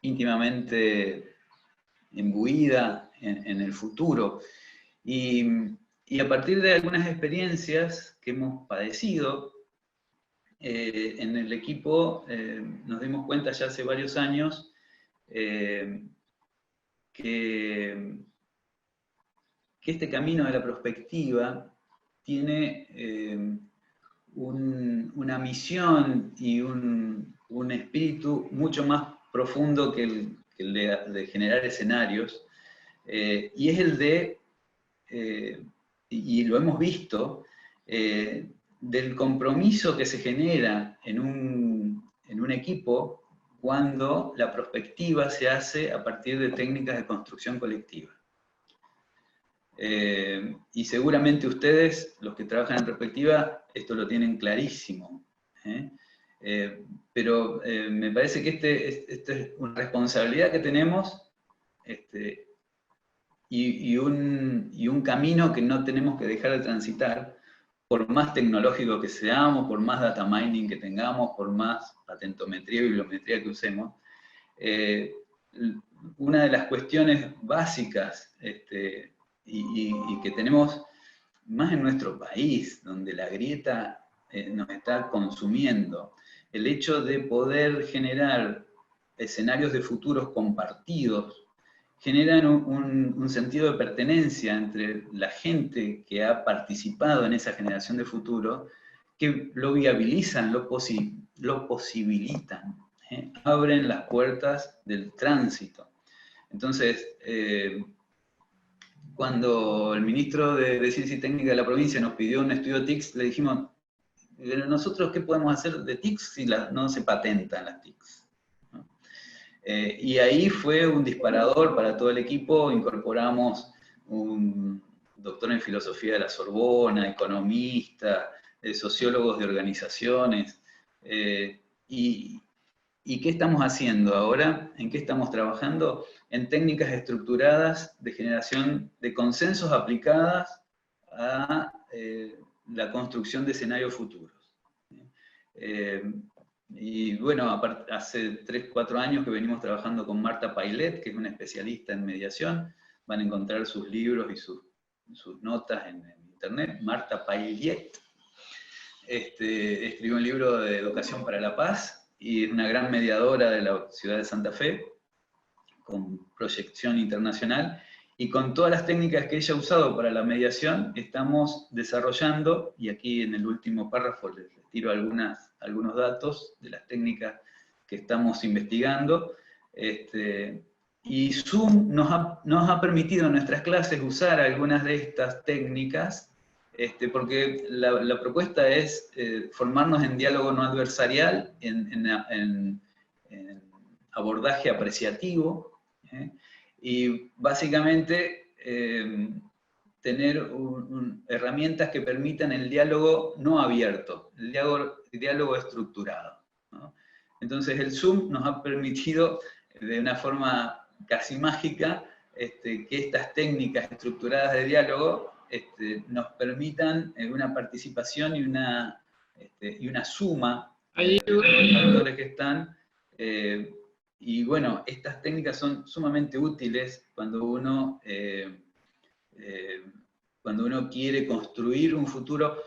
íntimamente imbuida en el futuro. Y a partir de algunas experiencias que hemos padecido, en el equipo nos dimos cuenta ya hace varios años que este camino de la prospectiva tiene una misión y un espíritu mucho más profundo que el de generar escenarios, y es el de, y lo hemos visto, del compromiso que se genera en un equipo cuando la prospectiva se hace a partir de técnicas de construcción colectiva. Y seguramente ustedes, los que trabajan en prospectiva, esto lo tienen clarísimo. Pero me parece que esta es una responsabilidad que tenemos y un camino que no tenemos que dejar de transitar, por más tecnológico que seamos, por más data mining que tengamos, por más patentometría y bibliometría que usemos. Una de las cuestiones básicas y que tenemos más en nuestro país, donde la grieta nos está consumiendo, el hecho de poder generar escenarios de futuros compartidos, generan un sentido de pertenencia entre la gente que ha participado en esa generación de futuro, que lo viabilizan, lo posibilitan, abren las puertas del tránsito. Entonces, cuando el ministro de Ciencia y Técnica de la provincia nos pidió un estudio TICS, le dijimos, ¿nosotros qué podemos hacer de TICS si no se patentan las TICS? ¿No? Y ahí fue un disparador para todo el equipo. Incorporamos un doctor en filosofía de la Sorbona, economista, sociólogos de organizaciones. ¿Y qué estamos haciendo ahora? ¿En qué estamos trabajando? En técnicas estructuradas de generación de consensos aplicadas a la construcción de escenarios futuros. Y bueno, hace 3-4 años que venimos trabajando con Marta Pailet, que es una especialista en mediación. Van a encontrar sus libros y sus notas en internet. Marta Pailet escribió un libro de educación para la paz, y es una gran mediadora de la ciudad de Santa Fe, con proyección internacional, y con todas las técnicas que ella ha usado para la mediación, estamos desarrollando, y aquí en el último párrafo les tiro algunos datos de las técnicas que estamos investigando, Y Zoom nos ha permitido en nuestras clases usar algunas de estas técnicas, porque la propuesta es formarnos en diálogo no adversarial, en abordaje apreciativo, y básicamente tener herramientas que permitan el diálogo no abierto, el diálogo estructurado, ¿no? Entonces el Zoom nos ha permitido de una forma casi mágica que estas técnicas estructuradas de diálogo nos permitan una participación y una suma de los actores que están. Y bueno, estas técnicas son sumamente útiles cuando uno quiere construir un futuro,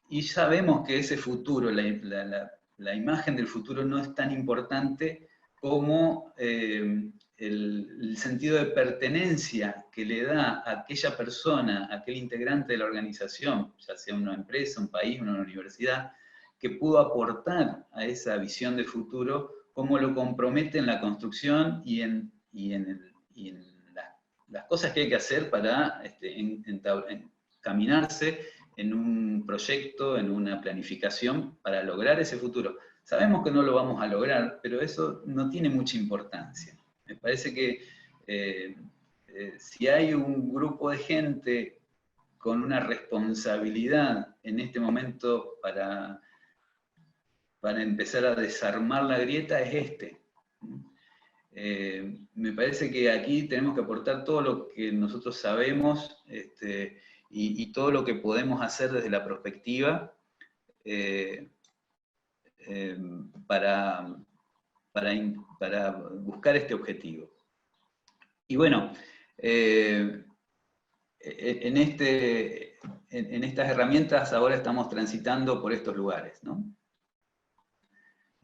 y sabemos que ese futuro, la imagen del futuro no es tan importante como el sentido de pertenencia que le da a aquella persona, a aquel integrante de la organización, ya sea una empresa, un país, una universidad, que pudo aportar a esa visión de futuro, cómo lo compromete en la construcción y en las cosas que hay que hacer para encaminarse en un proyecto, en una planificación para lograr ese futuro. Sabemos que no lo vamos a lograr, pero eso no tiene mucha importancia. Me parece que si hay un grupo de gente con una responsabilidad en este momento para empezar a desarmar la grieta, es este. Me parece que aquí tenemos que aportar todo lo que nosotros sabemos y todo lo que podemos hacer desde la perspectiva para buscar este objetivo. Y bueno, en estas herramientas ahora estamos transitando por estos lugares, ¿no?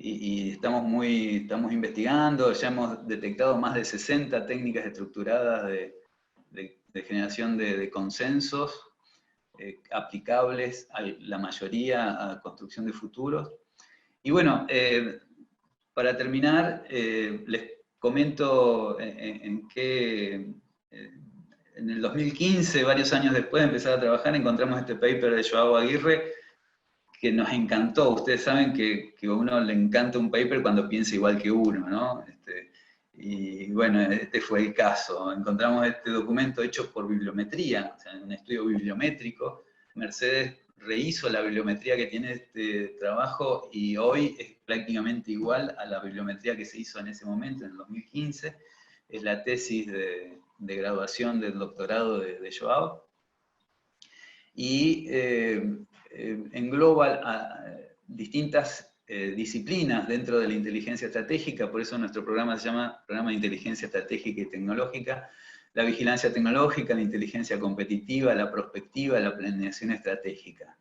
Y estamos investigando, ya hemos detectado más de 60 técnicas estructuradas de generación de consensos aplicables a la mayoría a construcción de futuros. Y bueno, para terminar, les comento en el 2015, varios años después de empezar a trabajar, encontramos este paper de Joao Aguirre, que nos encantó. Ustedes saben que a uno le encanta un paper cuando piensa igual que uno, ¿no? Y bueno, este fue el caso. Encontramos este documento hecho por bibliometría, o sea, un estudio bibliométrico. Mercedes rehizo la bibliometría que tiene este trabajo y hoy es prácticamente igual a la bibliometría que se hizo en ese momento, en el 2015. Es la tesis de graduación del doctorado de Joao. Y engloba a distintas disciplinas dentro de la inteligencia estratégica, por eso nuestro programa se llama Programa de Inteligencia Estratégica y Tecnológica, la vigilancia tecnológica, la inteligencia competitiva, la prospectiva, la planeación estratégica.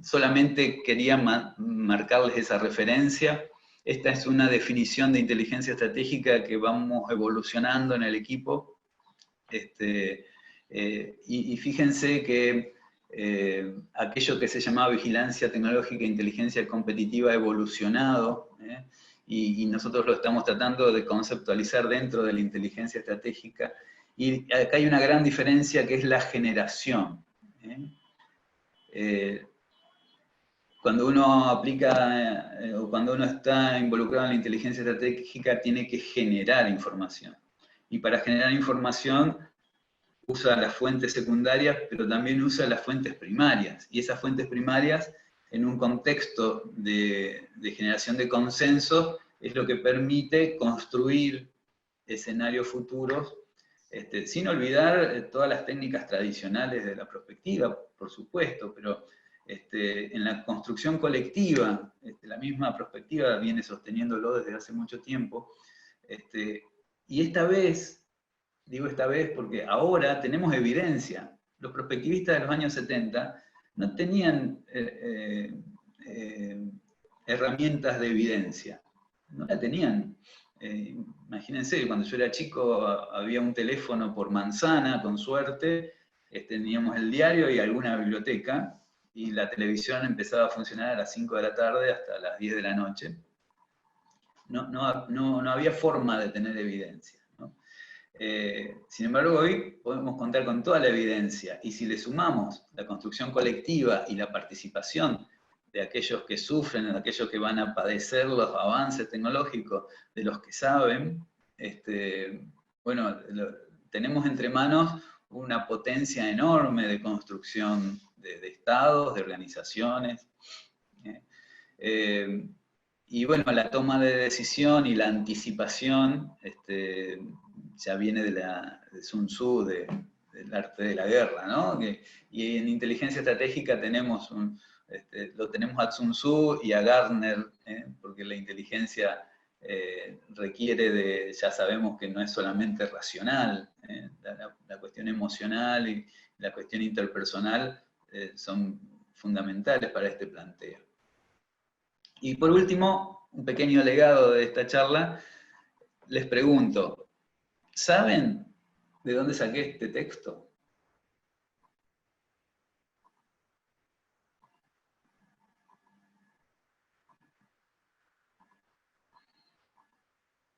Solamente quería marcarles esa referencia. Esta es una definición de inteligencia estratégica que vamos evolucionando en el equipo. Y fíjense que aquello que se llamaba vigilancia tecnológica e inteligencia competitiva ha evolucionado, y nosotros lo estamos tratando de conceptualizar dentro de la inteligencia estratégica, y acá hay una gran diferencia que es la generación. Cuando uno aplica, o cuando uno está involucrado en la inteligencia estratégica, tiene que generar información. Y para generar información usa las fuentes secundarias, pero también usa las fuentes primarias. Y esas fuentes primarias, en un contexto de generación de consenso, es lo que permite construir escenarios futuros, sin olvidar todas las técnicas tradicionales de la prospectiva, por supuesto, pero en la construcción colectiva, la misma prospectiva viene sosteniéndolo desde hace mucho tiempo, y esta vez, digo esta vez porque ahora tenemos evidencia. Los prospectivistas de los años 70 no tenían herramientas de evidencia, no la tenían. Imagínense, cuando yo era chico había un teléfono por manzana, con suerte, teníamos el diario y alguna biblioteca, y la televisión empezaba a funcionar a las 5 de la tarde hasta las 10 de la noche. no había forma de tener evidencia, ¿no? Sin embargo, hoy podemos contar con toda la evidencia, y si le sumamos la construcción colectiva y la participación de aquellos que sufren, de aquellos que van a padecer los avances tecnológicos, de los que saben, bueno, tenemos entre manos una potencia enorme de construcción de estados, de organizaciones. Y bueno, la toma de decisión y la anticipación ya viene de Sun Tzu, del arte de la guerra, ¿no? Y en inteligencia estratégica tenemos lo tenemos a Sun Tzu y a Gardner, porque la inteligencia requiere ya sabemos que no es solamente racional, la cuestión emocional y la cuestión interpersonal son fundamentales para este planteo. Y por último, un pequeño legado de esta charla, les pregunto, ¿saben de dónde saqué este texto?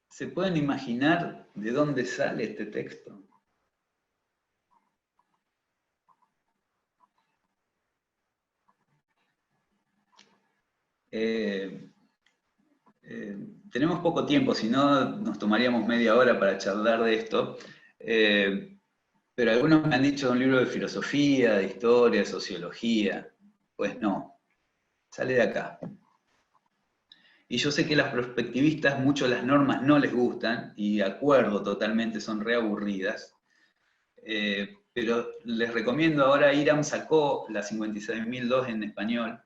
¿Se pueden imaginar de dónde sale este texto? Tenemos poco tiempo, si no nos tomaríamos media hora para charlar de esto, pero algunos me han dicho de un libro de filosofía, de historia, de sociología. Pues no, sale de acá. Y yo sé que a los perspectivistas mucho las normas no les gustan, y de acuerdo totalmente, son reaburridas, pero les recomiendo ahora, IRAM sacó la 56.002 en español.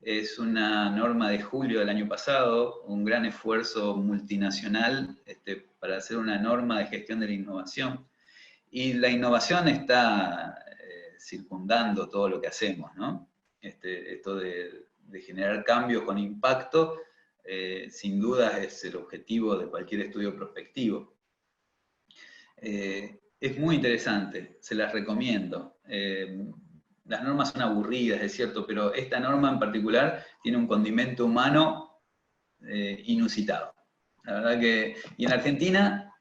Es una norma de julio del año pasado, un gran esfuerzo multinacional para hacer una norma de gestión de la innovación. Y la innovación está circundando todo lo que hacemos, ¿no? Esto de generar cambios con impacto, sin duda es el objetivo de cualquier estudio prospectivo. Es muy interesante, se las recomiendo. Las normas son aburridas, es cierto, pero esta norma en particular tiene un condimento humano inusitado. La verdad que, y en Argentina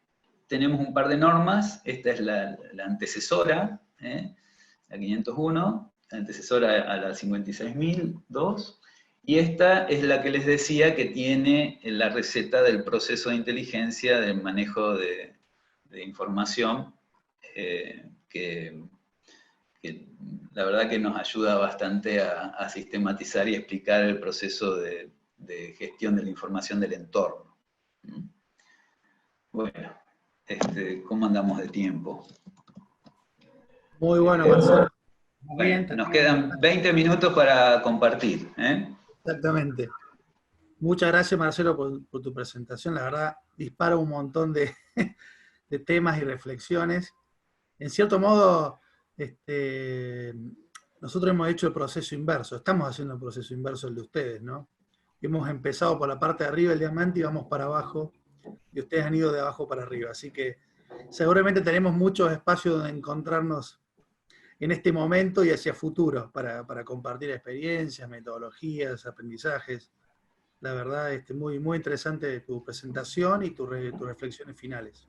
tenemos un par de normas, esta es la antecesora, la 501, la antecesora a la 56.002, y esta es la que les decía que tiene la receta del proceso de inteligencia, del manejo de información, que la verdad que nos ayuda bastante a sistematizar y explicar el proceso de gestión de la información del entorno. Bueno, ¿cómo andamos de tiempo? Muy bueno, Marcelo. Bueno, nos quedan 20 minutos para compartir. Exactamente. Muchas gracias, Marcelo, por tu presentación. La verdad, dispara un montón de temas y reflexiones. En cierto modo, nosotros hemos hecho el proceso inverso, estamos haciendo el proceso inverso el de ustedes, ¿no? Hemos empezado por la parte de arriba del diamante y vamos para abajo, y ustedes han ido de abajo para arriba, así que seguramente tenemos muchos espacios donde encontrarnos en este momento y hacia futuro, para compartir experiencias, metodologías, aprendizajes. La verdad, muy, muy interesante tu presentación y tus reflexiones finales.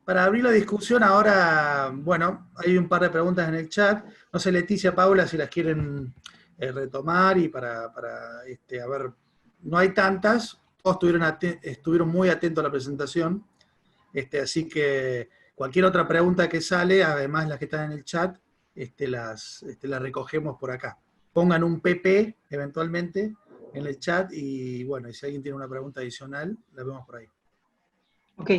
Para abrir la discusión ahora, bueno, hay un par de preguntas en el chat. No sé, Leticia, Paula, si las quieren retomar y a ver, no hay tantas, todos estuvieron muy atentos a la presentación, así que cualquier otra pregunta que sale, además las que están en el chat, las recogemos por acá. Pongan un PP eventualmente en el chat y bueno, y si alguien tiene una pregunta adicional, la vemos por ahí. Ok.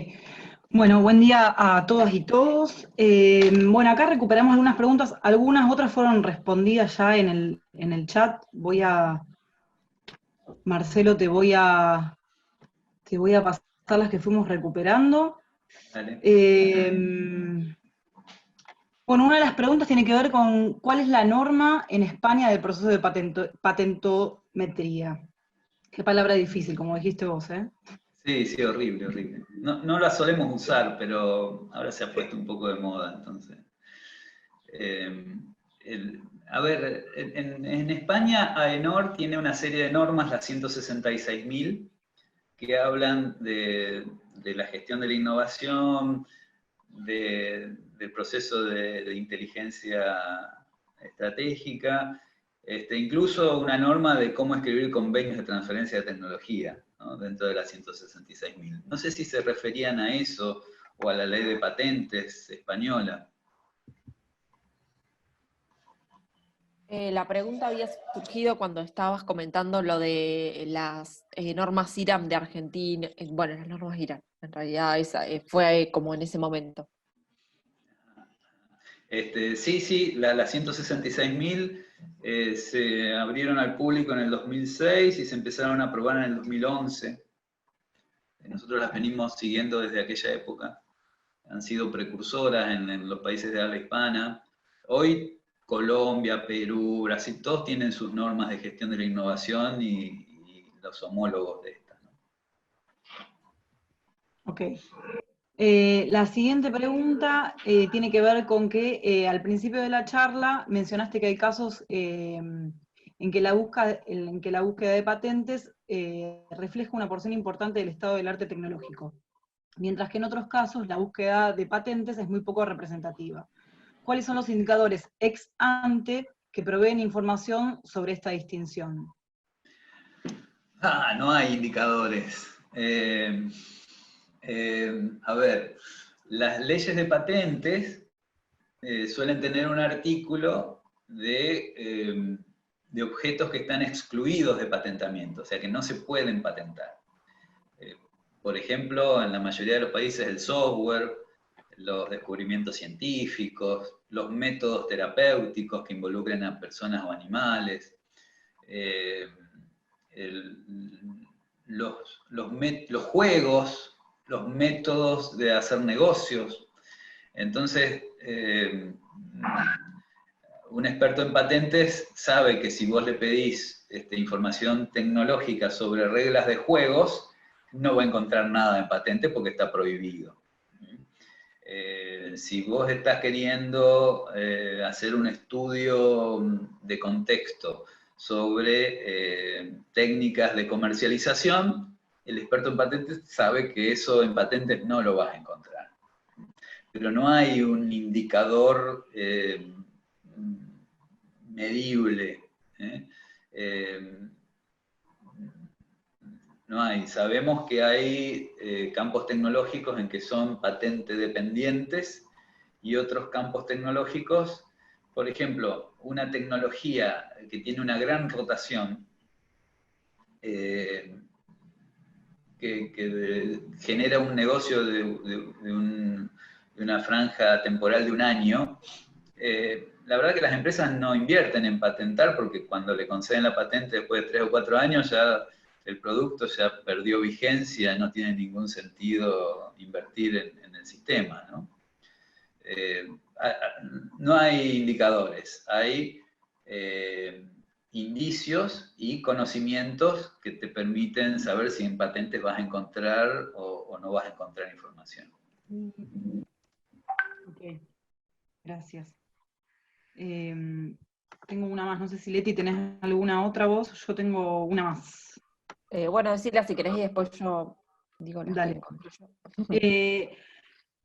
Bueno, buen día a todas y todos. Bueno, acá recuperamos algunas preguntas, algunas otras fueron respondidas ya en el chat. Marcelo, te voy a pasar las que fuimos recuperando. Dale. Bueno, una de las preguntas tiene que ver con cuál es la norma en España del proceso de patentometría. Qué palabra difícil, como dijiste vos, ¿eh? Sí, horrible, horrible. No la solemos usar, pero ahora se ha puesto un poco de moda, entonces. A ver, en España AENOR tiene una serie de normas, las 166.000, que hablan de la gestión de la innovación, del proceso de inteligencia estratégica, incluso una norma de cómo escribir convenios de transferencia de tecnología, ¿no? Dentro de las 166.000. No sé si se referían a eso o a la ley de patentes española. La pregunta había surgido cuando estabas comentando lo de las normas IRAM de Argentina, bueno, las normas IRAM, en realidad fue como en ese momento. Sí, las 166.000 se abrieron al público en el 2006 y se empezaron a aprobar en el 2011. Nosotros las venimos siguiendo desde aquella época. Han sido precursoras en los países de habla hispana. Hoy Colombia, Perú, Brasil, todos tienen sus normas de gestión de la innovación y los homólogos de estas, ¿no? Ok. La siguiente pregunta tiene que ver con que al principio de la charla mencionaste que hay casos en que la búsqueda de patentes refleja una porción importante del estado del arte tecnológico, mientras que en otros casos la búsqueda de patentes es muy poco representativa. ¿Cuáles son los indicadores ex ante que proveen información sobre esta distinción? No hay indicadores. A ver, las leyes de patentes suelen tener un artículo de objetos que están excluidos de patentamiento, o sea que no se pueden patentar. Por ejemplo, en la mayoría de los países el software, los descubrimientos científicos, los métodos terapéuticos que involucren a personas o animales, los juegos, los métodos de hacer negocios. Entonces, un experto en patentes sabe que si vos le pedís información tecnológica sobre reglas de juegos, no va a encontrar nada en patente porque está prohibido. Si vos estás queriendo hacer un estudio de contexto sobre técnicas de comercialización, el experto en patentes sabe que eso en patentes no lo vas a encontrar. Pero no hay un indicador medible. No hay. Sabemos que hay campos tecnológicos en que son patente dependientes y otros campos tecnológicos, por ejemplo, una tecnología que tiene una gran rotación, que genera un negocio de una franja temporal de un año, la verdad que las empresas no invierten en patentar porque cuando le conceden la patente después de 3 o 4 años ya el producto ya perdió vigencia, no tiene ningún sentido invertir en el sistema, ¿no? No hay indicadores, hay indicios y conocimientos que te permiten saber si en patentes vas a encontrar o no vas a encontrar información. Ok, gracias. Tengo una más, no sé si Leti tenés alguna otra voz, yo tengo una más. Bueno, decirla si querés y después yo digo las Dale. que concluyo.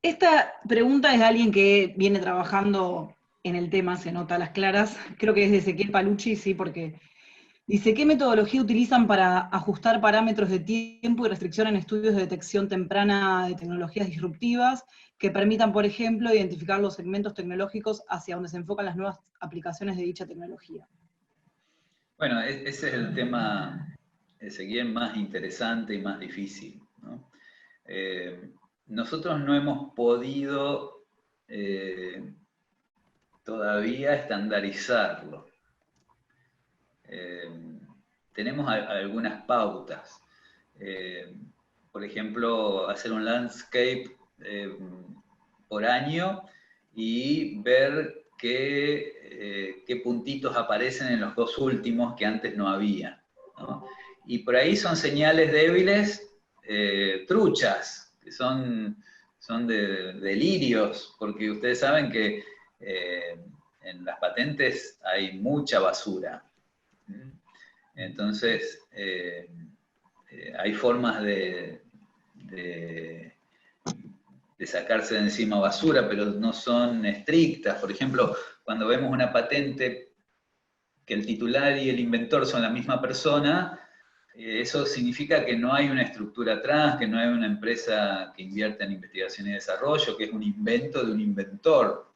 Esta pregunta es de alguien que viene trabajando en el tema, se nota a las claras, creo que es de Ezequiel Palucci, sí, porque dice, ¿qué metodología utilizan para ajustar parámetros de tiempo y restricción en estudios de detección temprana de tecnologías disruptivas que permitan, por ejemplo, identificar los segmentos tecnológicos hacia donde se enfocan las nuevas aplicaciones de dicha tecnología? Bueno, ese es el tema, Ezequiel, más interesante y más difícil, ¿no? Nosotros no hemos podido todavía estandarizarlo. Tenemos algunas pautas. Por ejemplo, hacer un landscape por año y ver qué puntitos aparecen en los 2 últimos que antes no había, ¿no? Y por ahí son señales débiles, truchas, que son de delirios, porque ustedes saben que en las patentes hay mucha basura. Entonces, hay formas de sacarse de encima basura, pero no son estrictas. Por ejemplo, cuando vemos una patente que el titular y el inventor son la misma persona, eso significa que no hay una estructura atrás, que no hay una empresa que invierta en investigación y desarrollo, que es un invento de un inventor.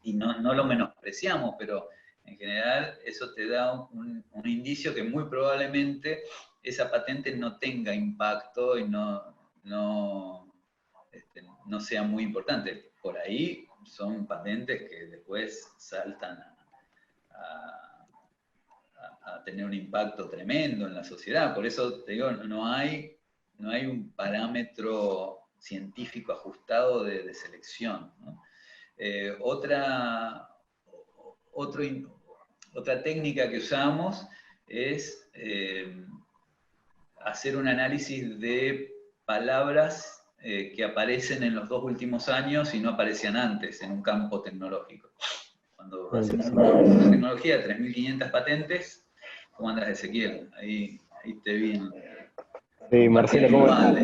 Y no lo menospreciamos, pero en general eso te da un indicio que muy probablemente esa patente no tenga impacto y no sea muy importante. Por ahí son patentes que después saltan a tener un impacto tremendo en la sociedad. Por eso te digo, no hay un parámetro científico ajustado de selección, ¿no? Otra técnica que usamos es hacer un análisis de palabras que aparecen en los 2 últimos años y no aparecían antes en un campo tecnológico. Cuando hacemos una tecnología de 3.500 patentes, ¿cómo andas, Ezequiel? Ahí te vi. Sí, Marcelo, ¿cómo estás?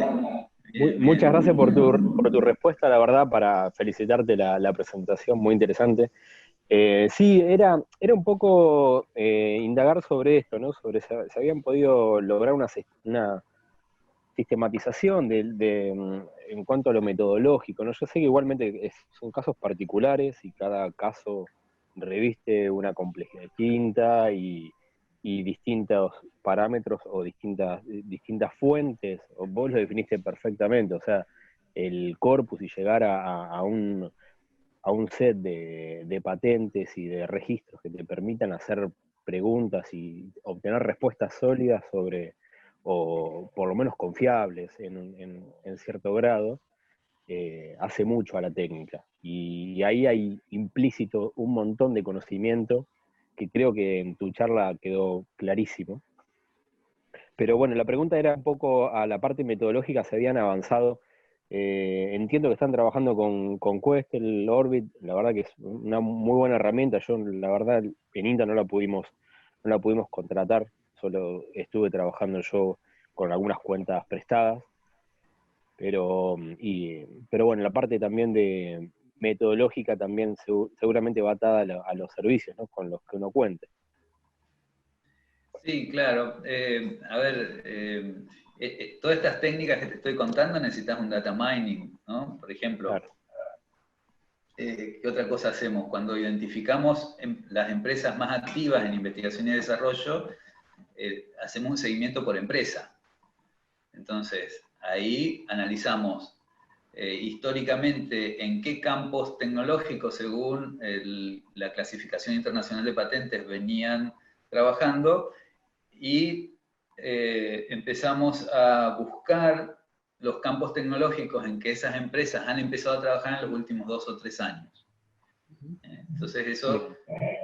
Muchas gracias por tu respuesta, la verdad, para felicitarte la presentación, muy interesante. Sí, era un poco indagar sobre esto, ¿no? Sobre si habían podido lograr una sistematización en cuanto a lo metodológico, ¿no? Yo sé que igualmente son casos particulares y cada caso reviste una complejidad distinta y distintos parámetros o distintas fuentes, o vos lo definiste perfectamente, o sea, el corpus y llegar a un set de patentes y de registros que te permitan hacer preguntas y obtener respuestas sólidas sobre, o por lo menos confiables en cierto grado, hace mucho a la técnica. Y ahí hay implícito un montón de conocimiento que creo que en tu charla quedó clarísimo. Pero bueno, la pregunta era un poco a la parte metodológica, se habían avanzado. Entiendo que están trabajando con Quest, el Orbit, la verdad que es una muy buena herramienta. Yo, la verdad, en INTA no la pudimos contratar, solo estuve trabajando yo con algunas cuentas prestadas. Pero bueno, la parte también de metodológica también seguramente va atada a los servicios, ¿no? Con los que uno cuente. Sí, claro. A ver, todas estas técnicas que te estoy contando necesitas un data mining, ¿no? Por ejemplo, Claro. ¿Qué otra cosa hacemos? Cuando identificamos las empresas más activas en investigación y desarrollo, hacemos un seguimiento por empresa. Entonces, ahí analizamos históricamente en qué campos tecnológicos, según la clasificación internacional de patentes, venían trabajando, y empezamos a buscar los campos tecnológicos en que esas empresas han empezado a trabajar en los últimos 2 o 3 años. Entonces eso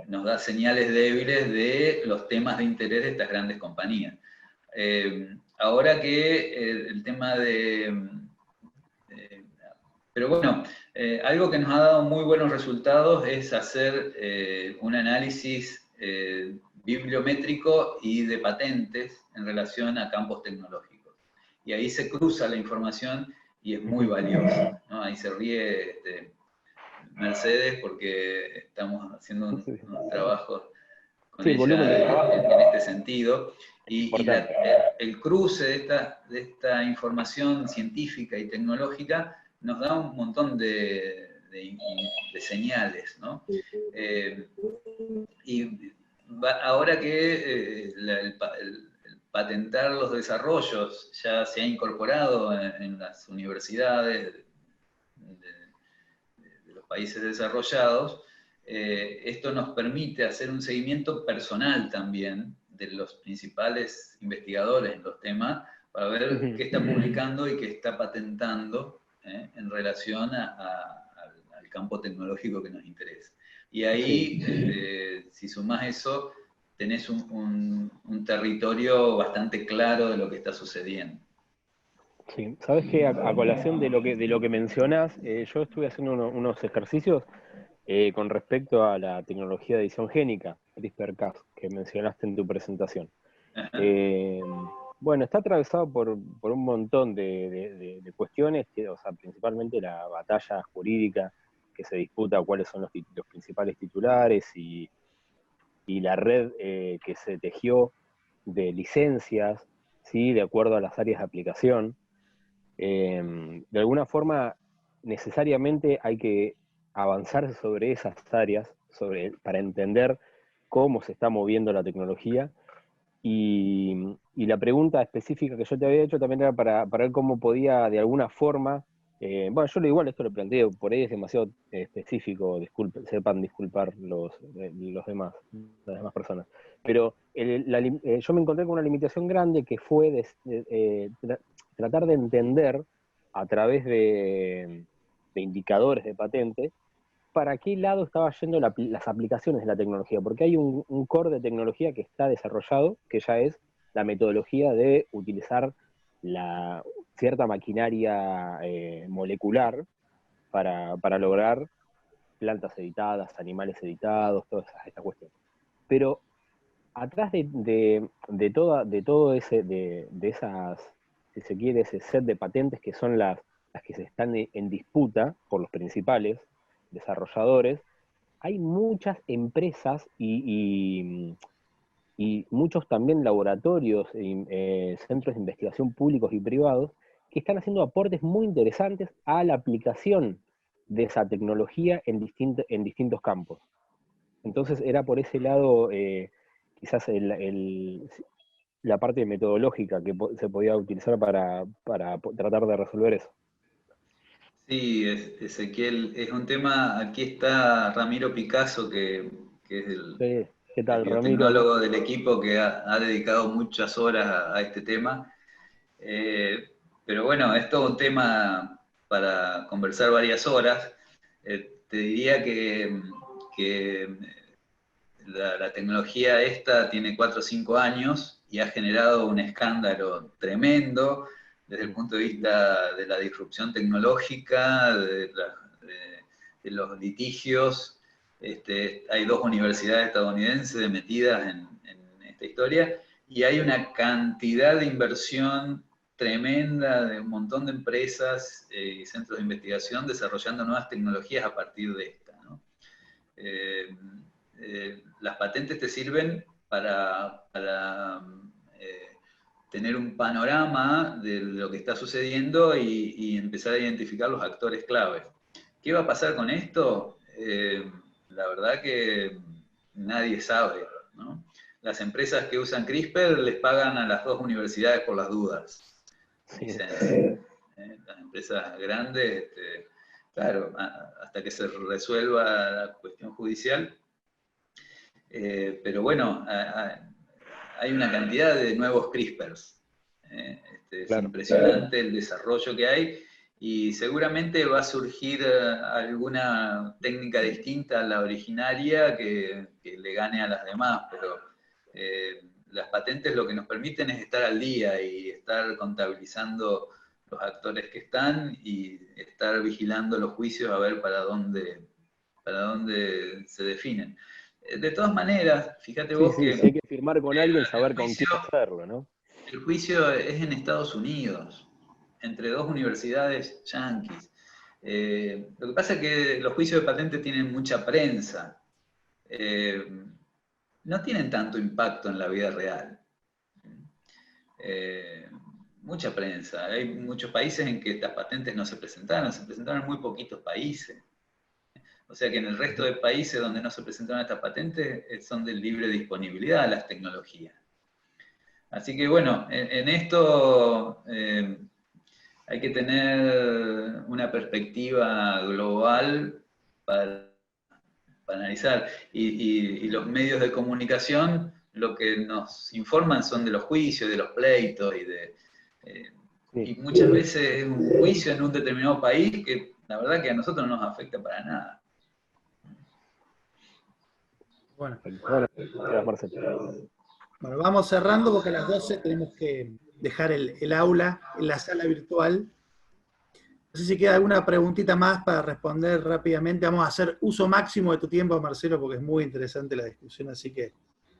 nos da señales débiles de los temas de interés de estas grandes compañías. Ahora que el tema pero bueno, algo que nos ha dado muy buenos resultados es hacer un análisis bibliométrico y de patentes en relación a campos tecnológicos. Y ahí se cruza la información y es muy valiosa, ¿no? Ahí se ríe Mercedes porque estamos haciendo unos trabajos con ella en este sentido. Y el cruce de esta información científica y tecnológica nos da un montón de señales, ¿no? Y ahora que el patentar los desarrollos ya se ha incorporado en las universidades de los países desarrollados, esto nos permite hacer un seguimiento personal también de los principales investigadores en los temas para ver qué está publicando y qué está patentando en relación al campo tecnológico que nos interesa. Y ahí, si sumás eso, tenés un territorio bastante claro de lo que está sucediendo. Sí, sabes que a colación de lo que mencionás, yo estuve haciendo unos ejercicios con respecto a la tecnología de edición génica, CRISPR-Cas, que mencionaste en tu presentación. Bueno, está atravesado por un montón de cuestiones, o sea, principalmente la batalla jurídica que se disputa cuáles son los principales titulares y la red que se tejió de licencias, ¿sí? De acuerdo a las áreas de aplicación. De alguna forma, necesariamente hay que avanzar sobre esas áreas para entender cómo se está moviendo la tecnología. Y la pregunta específica que yo te había hecho también era para ver cómo podía de alguna forma, bueno, yo igual esto lo planteo, por ahí es demasiado específico, sepan disculpar las demás personas, pero yo me encontré con una limitación grande que fue tratar de entender a través de indicadores de patente para qué lado estaba yendo las aplicaciones de la tecnología, porque hay un core de tecnología que está desarrollado, que ya es la metodología de utilizar cierta maquinaria molecular para lograr plantas editadas, animales editados, toda esta cuestión. Pero atrás de todo esas, si se quiere, ese set de patentes que son las que se están en disputa por los principales desarrolladores, hay muchas empresas y muchos también laboratorios, centros de investigación públicos y privados, que están haciendo aportes muy interesantes a la aplicación de esa tecnología en distintos campos. Entonces era por ese lado quizás la parte metodológica que se podía utilizar para tratar de resolver eso. Sí, Ezequiel, es un tema, aquí está Ramiro Picasso, que es Sí. ¿Qué tal, el Ramiro? biotecnólogo del equipo que ha dedicado muchas horas a este tema. Pero bueno, es todo un tema para conversar varias horas. Te diría que la tecnología esta tiene 4 o 5 años y ha generado un escándalo tremendo desde el punto de vista de la disrupción tecnológica, de los litigios. Hay 2 universidades estadounidenses metidas en esta historia y hay una cantidad de inversión tremenda de un montón de empresas y centros de investigación desarrollando nuevas tecnologías a partir de esta, ¿no? Las patentes te sirven para tener un panorama de lo que está sucediendo y empezar a identificar los actores claves. ¿Qué va a pasar con esto? La verdad que nadie sabe, ¿no? Las empresas que usan CRISPR les pagan a las 2 universidades por las dudas. Dicen, las empresas grandes, claro, hasta que se resuelva la cuestión judicial. Pero bueno, hay una cantidad de nuevos CRISPRs. Es Claro. impresionante el desarrollo que hay y seguramente va a surgir alguna técnica distinta a la originaria que le gane a las demás, pero las patentes lo que nos permiten es estar al día y estar contabilizando los actores que están y estar vigilando los juicios a ver para dónde se definen. De todas maneras, fíjate vos que... Si hay que firmar con alguien, saber con quién hacerlo, ¿no? El juicio es en Estados Unidos, entre 2 universidades yanquis. Lo que pasa es que los juicios de patentes tienen mucha prensa. No tienen tanto impacto en la vida real. Mucha prensa. Hay muchos países en que estas patentes no se presentaron en muy poquitos países. O sea que en el resto de países donde no se presentaron estas patentes son de libre disponibilidad las tecnologías. Así que bueno, en esto hay que tener una perspectiva global para analizar. Y los medios de comunicación lo que nos informan son de los juicios, de los pleitos y muchas veces un juicio en un determinado país que la verdad que a nosotros no nos afecta para nada. Bueno, Marcelo. vamos cerrando porque a las 12 tenemos que dejar el aula en la sala virtual. No sé si queda alguna preguntita más para responder rápidamente. Vamos a hacer uso máximo de tu tiempo, Marcelo, porque es muy interesante la discusión, así que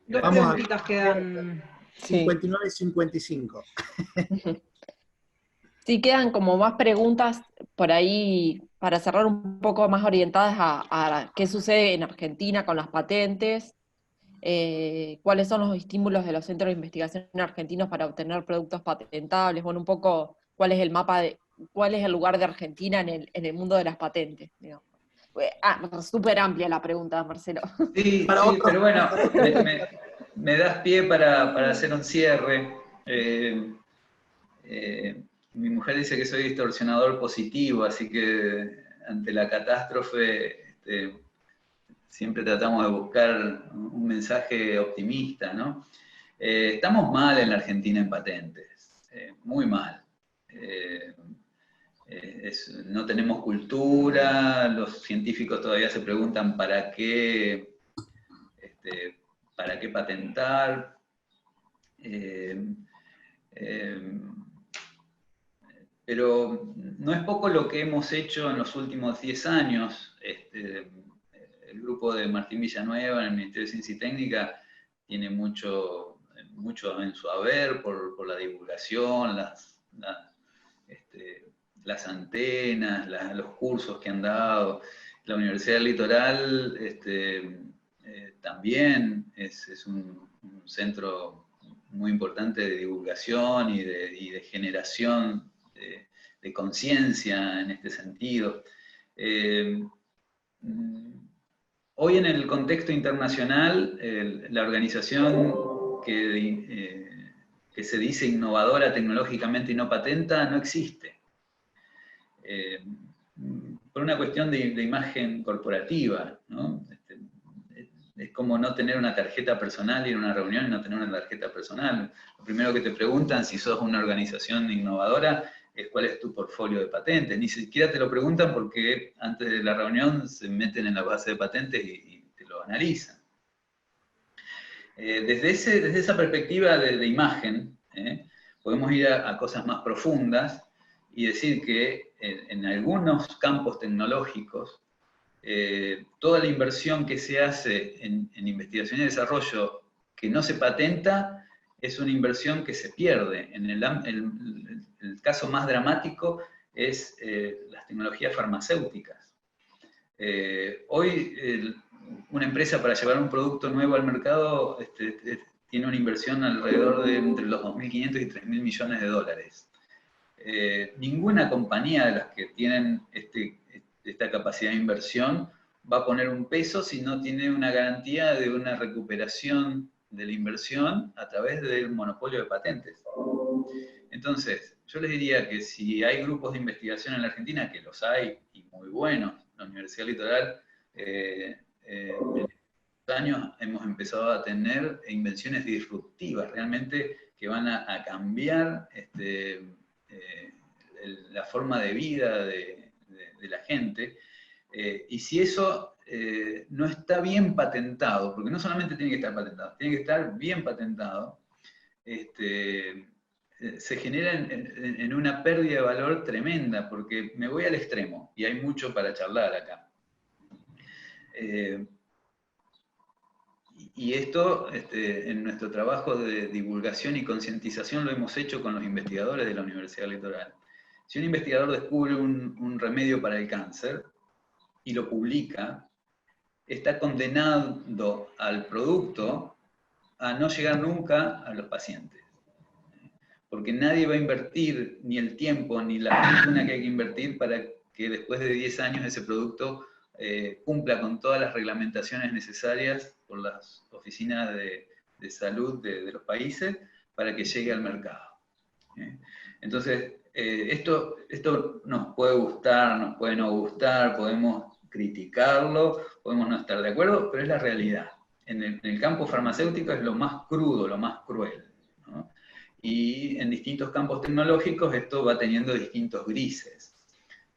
Dos vamos a preguntitas quedan. 59 y 55. Sí, quedan como más preguntas por ahí para cerrar un poco más orientadas a qué sucede en Argentina con las patentes, cuáles son los estímulos de los centros de investigación argentinos para obtener productos patentables, bueno, un poco cuál es el mapa cuál es el lugar de Argentina en el mundo de las patentes, digamos. Súper amplia la pregunta, Marcelo. Sí, pero bueno, me das pie para hacer un cierre. Mi mujer dice que soy distorsionador positivo, así que ante la catástrofe siempre tratamos de buscar un mensaje optimista, ¿no? Estamos mal en la Argentina en patentes, muy mal. No tenemos cultura, los científicos todavía se preguntan para qué patentar. Pero no es poco lo que hemos hecho en los últimos 10 años. El grupo de Martín Villanueva en el Ministerio de Ciencia y Técnica tiene mucho en su haber por la divulgación, las antenas, los cursos que han dado. La Universidad del Litoral también es un centro muy importante de divulgación y de generación de conciencia en este sentido. Hoy en el contexto internacional, la organización que se dice innovadora tecnológicamente y no patenta no existe. Por una cuestión de imagen corporativa, ¿no? Es como no tener una tarjeta personal, ir a una reunión y no tener una tarjeta personal. Lo primero que te preguntan si sos una organización innovadora es cuál es tu portfolio de patentes. Ni siquiera te lo preguntan porque antes de la reunión se meten en la base de patentes y te lo analizan. Desde esa perspectiva de imagen, podemos ir a cosas más profundas y decir que en algunos campos tecnológicos, toda la inversión que se hace en investigación y desarrollo que no se patenta es una inversión que se pierde. El caso más dramático es las tecnologías farmacéuticas. Hoy una empresa para llevar un producto nuevo al mercado tiene una inversión alrededor de entre los 2.500 y 3.000 millones de dólares. Ninguna compañía de las que tienen esta capacidad de inversión va a poner un peso si no tiene una garantía de una recuperación de la inversión a través del monopolio de patentes. Entonces, yo les diría que si hay grupos de investigación en la Argentina, que los hay, y muy buenos, la Universidad Litoral, en estos años hemos empezado a tener invenciones disruptivas, realmente que van a cambiar la forma de vida de la gente, y si eso no está bien patentado, porque no solamente tiene que estar patentado, tiene que estar bien patentado, se genera en una pérdida de valor tremenda, porque me voy al extremo, y hay mucho para charlar acá. Y esto, en nuestro trabajo de divulgación y concientización, lo hemos hecho con los investigadores de la Universidad Litoral. Si un investigador descubre un remedio para el cáncer y lo publica, está condenando al producto a no llegar nunca a los pacientes. Porque nadie va a invertir ni el tiempo ni la fortuna que hay que invertir para que después de 10 años ese producto cumpla con todas las reglamentaciones necesarias por las oficinas de salud de los países para que llegue al mercado. Entonces, esto nos puede gustar, nos puede no gustar, podemos criticarlo, podemos no estar de acuerdo, pero es la realidad. En el campo farmacéutico es lo más crudo, lo más cruel, ¿no? Y en distintos campos tecnológicos esto va teniendo distintos grises.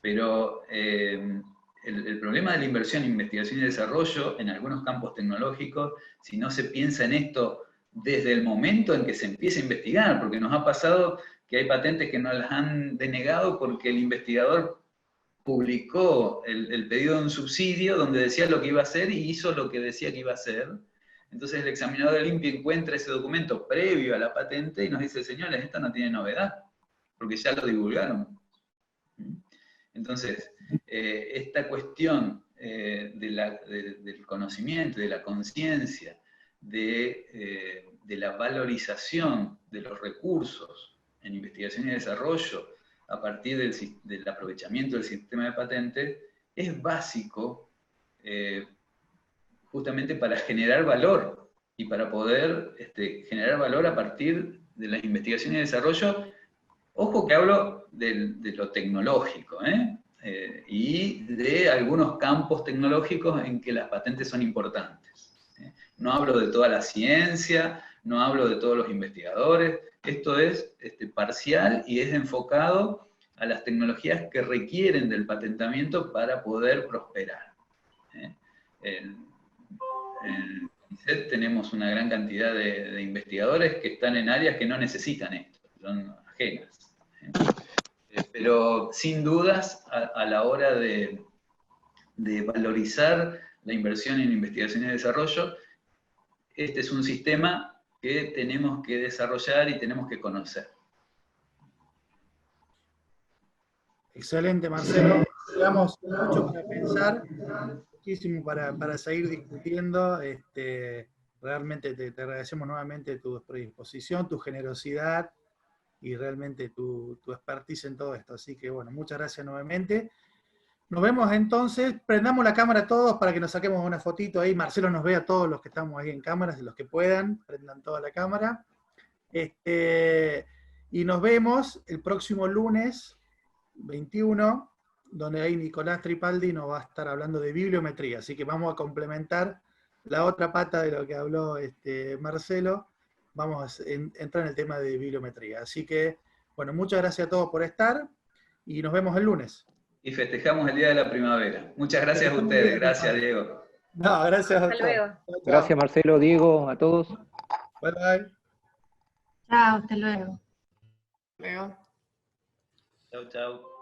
Pero el problema de la inversión en investigación y desarrollo en algunos campos tecnológicos, si no se piensa en esto desde el momento en que se empieza a investigar, porque nos ha pasado que hay patentes que nos las han denegado porque el investigador publicó el pedido de un subsidio donde decía lo que iba a hacer y hizo lo que decía que iba a hacer. Entonces el examinador del INPI encuentra ese documento previo a la patente y nos dice, señores, esto no tiene novedad, porque ya lo divulgaron. Entonces, esta cuestión del conocimiento, de la conciencia, de la valorización de los recursos en investigación y desarrollo a partir del aprovechamiento del sistema de patentes, es básico justamente para generar valor y para poder generar valor a partir de la investigación y desarrollo. Ojo que hablo de lo tecnológico, y de algunos campos tecnológicos en que las patentes son importantes. No hablo de toda la ciencia, no hablo de todos los investigadores, esto es parcial y es enfocado a las tecnologías que requieren del patentamiento para poder prosperar. En CONICET tenemos una gran cantidad de investigadores que están en áreas que no necesitan esto, son ajenas. Pero sin dudas, a la hora de valorizar la inversión en investigación y desarrollo, este es un sistema que tenemos que desarrollar y tenemos que conocer. Excelente, Marcelo. Tenemos mucho para pensar, muchísimo para seguir discutiendo. Realmente te agradecemos nuevamente tu predisposición, tu generosidad y realmente tu expertise en todo esto. Así que bueno, muchas gracias nuevamente. Nos vemos entonces, prendamos la cámara todos para que nos saquemos una fotito ahí. Marcelo nos ve a todos los que estamos ahí en cámaras, los que puedan, prendan toda la cámara. Y nos vemos el próximo lunes 21, donde ahí Nicolás Tripaldi nos va a estar hablando de bibliometría. Así que vamos a complementar la otra pata de lo que habló Marcelo. Vamos a entrar en el tema de bibliometría. Así que, bueno, muchas gracias a todos por estar y nos vemos el lunes. Y festejamos el Día de la Primavera. Muchas gracias a ustedes. Gracias, Diego. No, gracias a todos. Hasta luego. Chao, chao. Gracias, Marcelo, Diego, a todos. Bye, bye. Chao, hasta luego. Luego. Chau, chau.